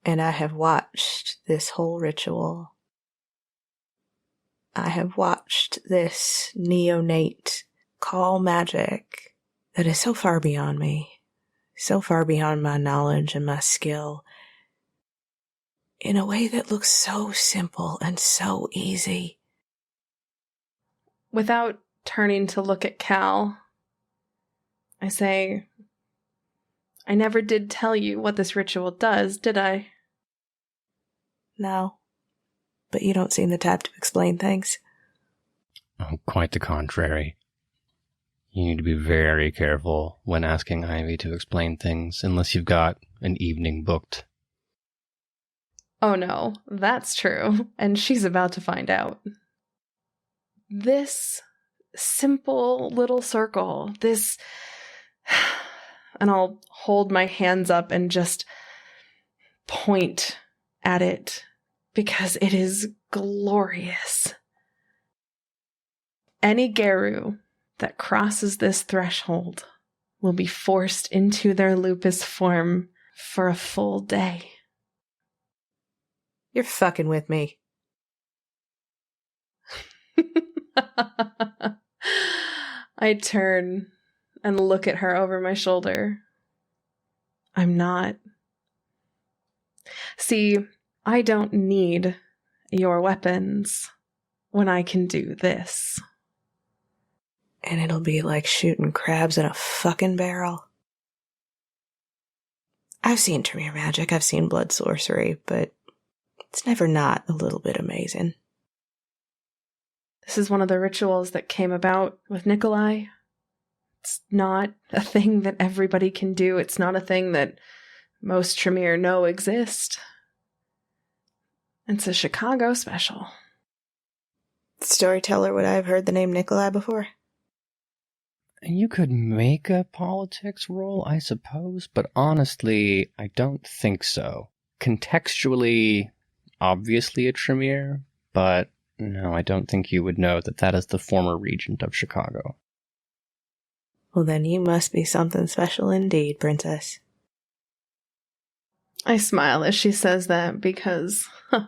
And I have watched this whole ritual. I have watched this neonate call magic that is so far beyond me, so far beyond my knowledge and my skill, in a way that looks so simple and so easy. Without turning to look at Cal, I say, I never did tell you what this ritual does, did I? No, but you don't seem the type to explain things. Oh, quite the contrary. You need to be very careful when asking Ivy to explain things, unless you've got an evening booked. Oh no, that's true, and she's about to find out. This simple little circle, this, and I'll hold my hands up and just point at it because it is glorious. Any Geru that crosses this threshold will be forced into their lupus form for a full day. You're fucking with me. I turn and look at her over my shoulder. I'm not. See, I don't need your weapons when I can do this. And it'll be like shooting crabs in a fucking barrel. I've seen Tremere magic, I've seen blood sorcery, but it's never not a little bit amazing. This is one of the rituals that came about with Nikolai. It's not a thing that everybody can do. It's not a thing that most Tremere know exist. It's a Chicago special. Storyteller, would I have heard the name Nikolai before? You could make a politics roll, I suppose, but honestly, I don't think so. Contextually, obviously a Tremere, but no, I don't think you would know that that is the former regent of Chicago. Well, then you must be something special indeed, Princess. I smile as she says that because, oh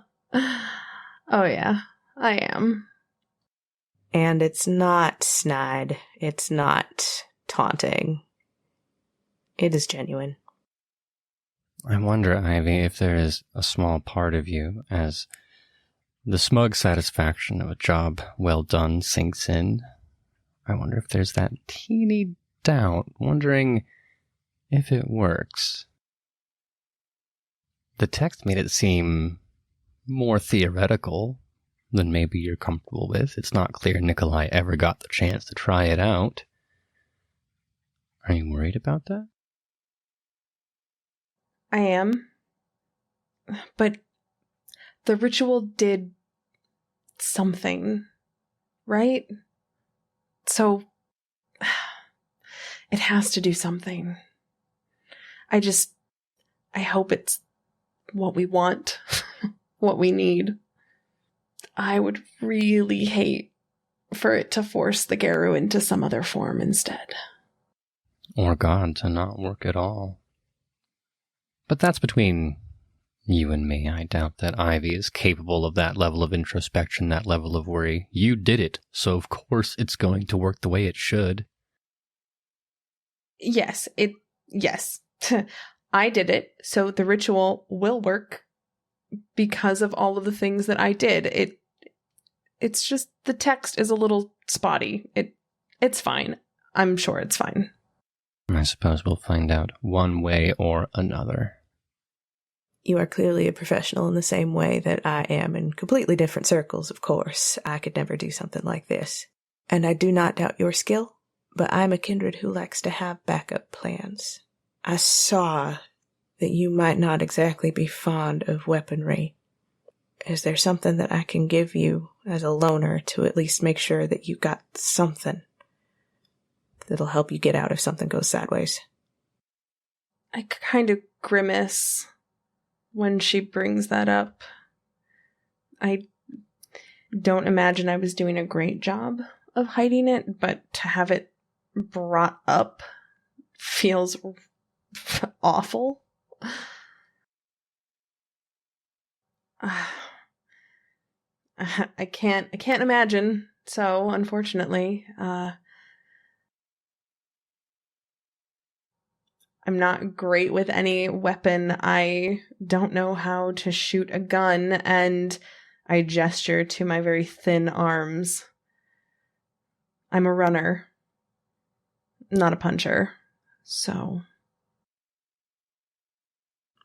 yeah, I am. And it's not snide. It's not taunting. It is genuine. I wonder, Ivy, if there is a small part of you, as the smug satisfaction of a job well done sinks in, I wonder if there's that teeny doubt, wondering if it works. The text made it seem more theoretical than maybe you're comfortable with. It's not clear Nikolai ever got the chance to try it out. Are you worried about that? I am. But the ritual did something, right? So it has to do something. I hope it's what we want, what we need. I would really hate for it to force the Garu into some other form instead. Or God to not work at all. But that's between you and me. I doubt that Ivy is capable of that level of introspection, that level of worry. You did it, so of course it's going to work the way it should. Yes. I did it, so the ritual will work because of all of the things that I did. It's just the text is a little spotty. It's fine. I'm sure it's fine. I suppose we'll find out one way or another. You are clearly a professional in the same way that I am, in completely different circles, of course. I could never do something like this. And I do not doubt your skill, but I'm a kindred who likes to have backup plans. I saw that you might not exactly be fond of weaponry. Is there something that I can give you as a loaner to at least make sure that you got something that'll help you get out if something goes sideways? I kind of grimace when she brings that up. I don't imagine I was doing a great job of hiding it, but to have it brought up feels awful. I can't imagine. So, unfortunately, I'm not great with any weapon. I don't know how to shoot a gun, and I gesture to my very thin arms. I'm a runner, not a puncher. So.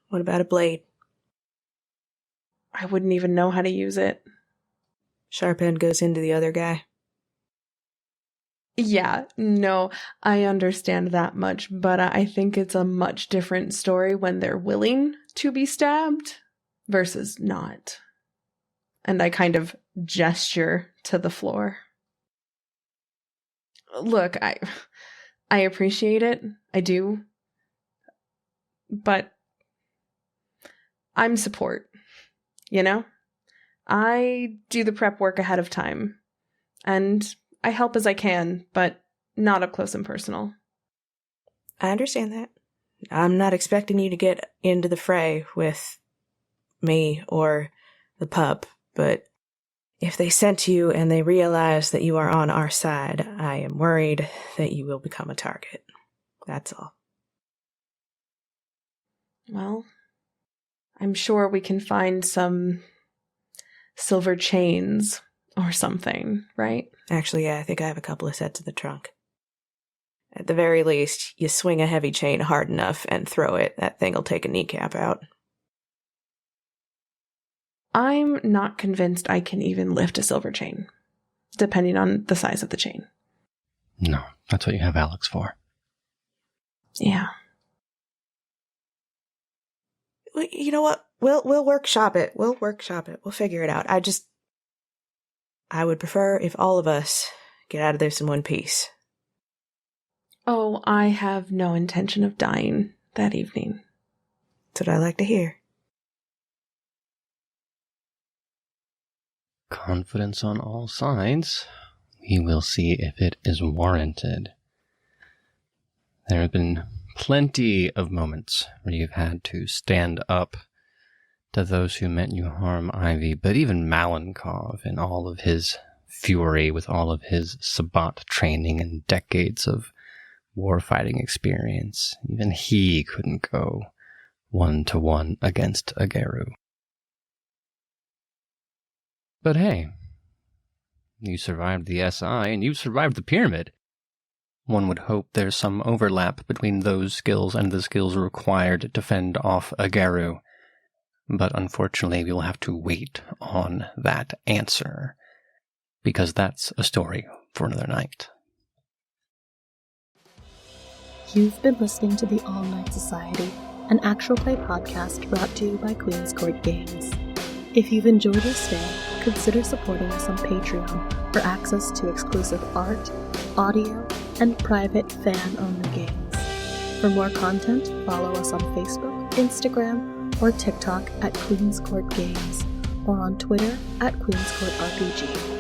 What about a blade? I wouldn't even know how to use it. Sharp end goes into the other guy. Yeah, no, I understand that much, but I think it's a much different story when they're willing to be stabbed versus not. And I kind of gesture to the floor. Look, I appreciate it. I do. But I'm support, you know? I do the prep work ahead of time. And I help as I can, but not up close and personal. I understand that. I'm not expecting you to get into the fray with me or the pup, but if they sent you and they realize that you are on our side, I am worried that you will become a target. That's all. Well, I'm sure we can find some silver chains or something, right? Actually, yeah, I think I have a couple of sets in the trunk. At the very least, you swing a heavy chain hard enough and throw it, that thing will take a kneecap out. I'm not convinced I can even lift a silver chain, depending on the size of the chain. No, that's what you have Alex for. Yeah. You know what? We'll workshop it. We'll figure it out. I would prefer if all of us get out of this in one piece. Oh, I have no intention of dying that evening. That's what I like to hear. Confidence on all sides. We will see if it is warranted. There have been plenty of moments where you've had to stand up to those who meant you harm, Ivy, but even Malenkov, in all of his fury, with all of his Sabbat training and decades of warfighting experience, even he couldn't go 1-to-1 against Ageru. But hey, you survived the SI and you survived the pyramid. One would hope there's some overlap between those skills and the skills required to fend off Ageru. But unfortunately, we will have to wait on that answer, because that's a story for another night. You've been listening to the All Night Society, an actual play podcast brought to you by Queen's Court Games. If you've enjoyed your stay, consider supporting us on Patreon for access to exclusive art, audio, and private fan-only games. For more content, follow us on Facebook, Instagram, or TikTok at Queen's Court Games, or on Twitter at Queen's Court RPG.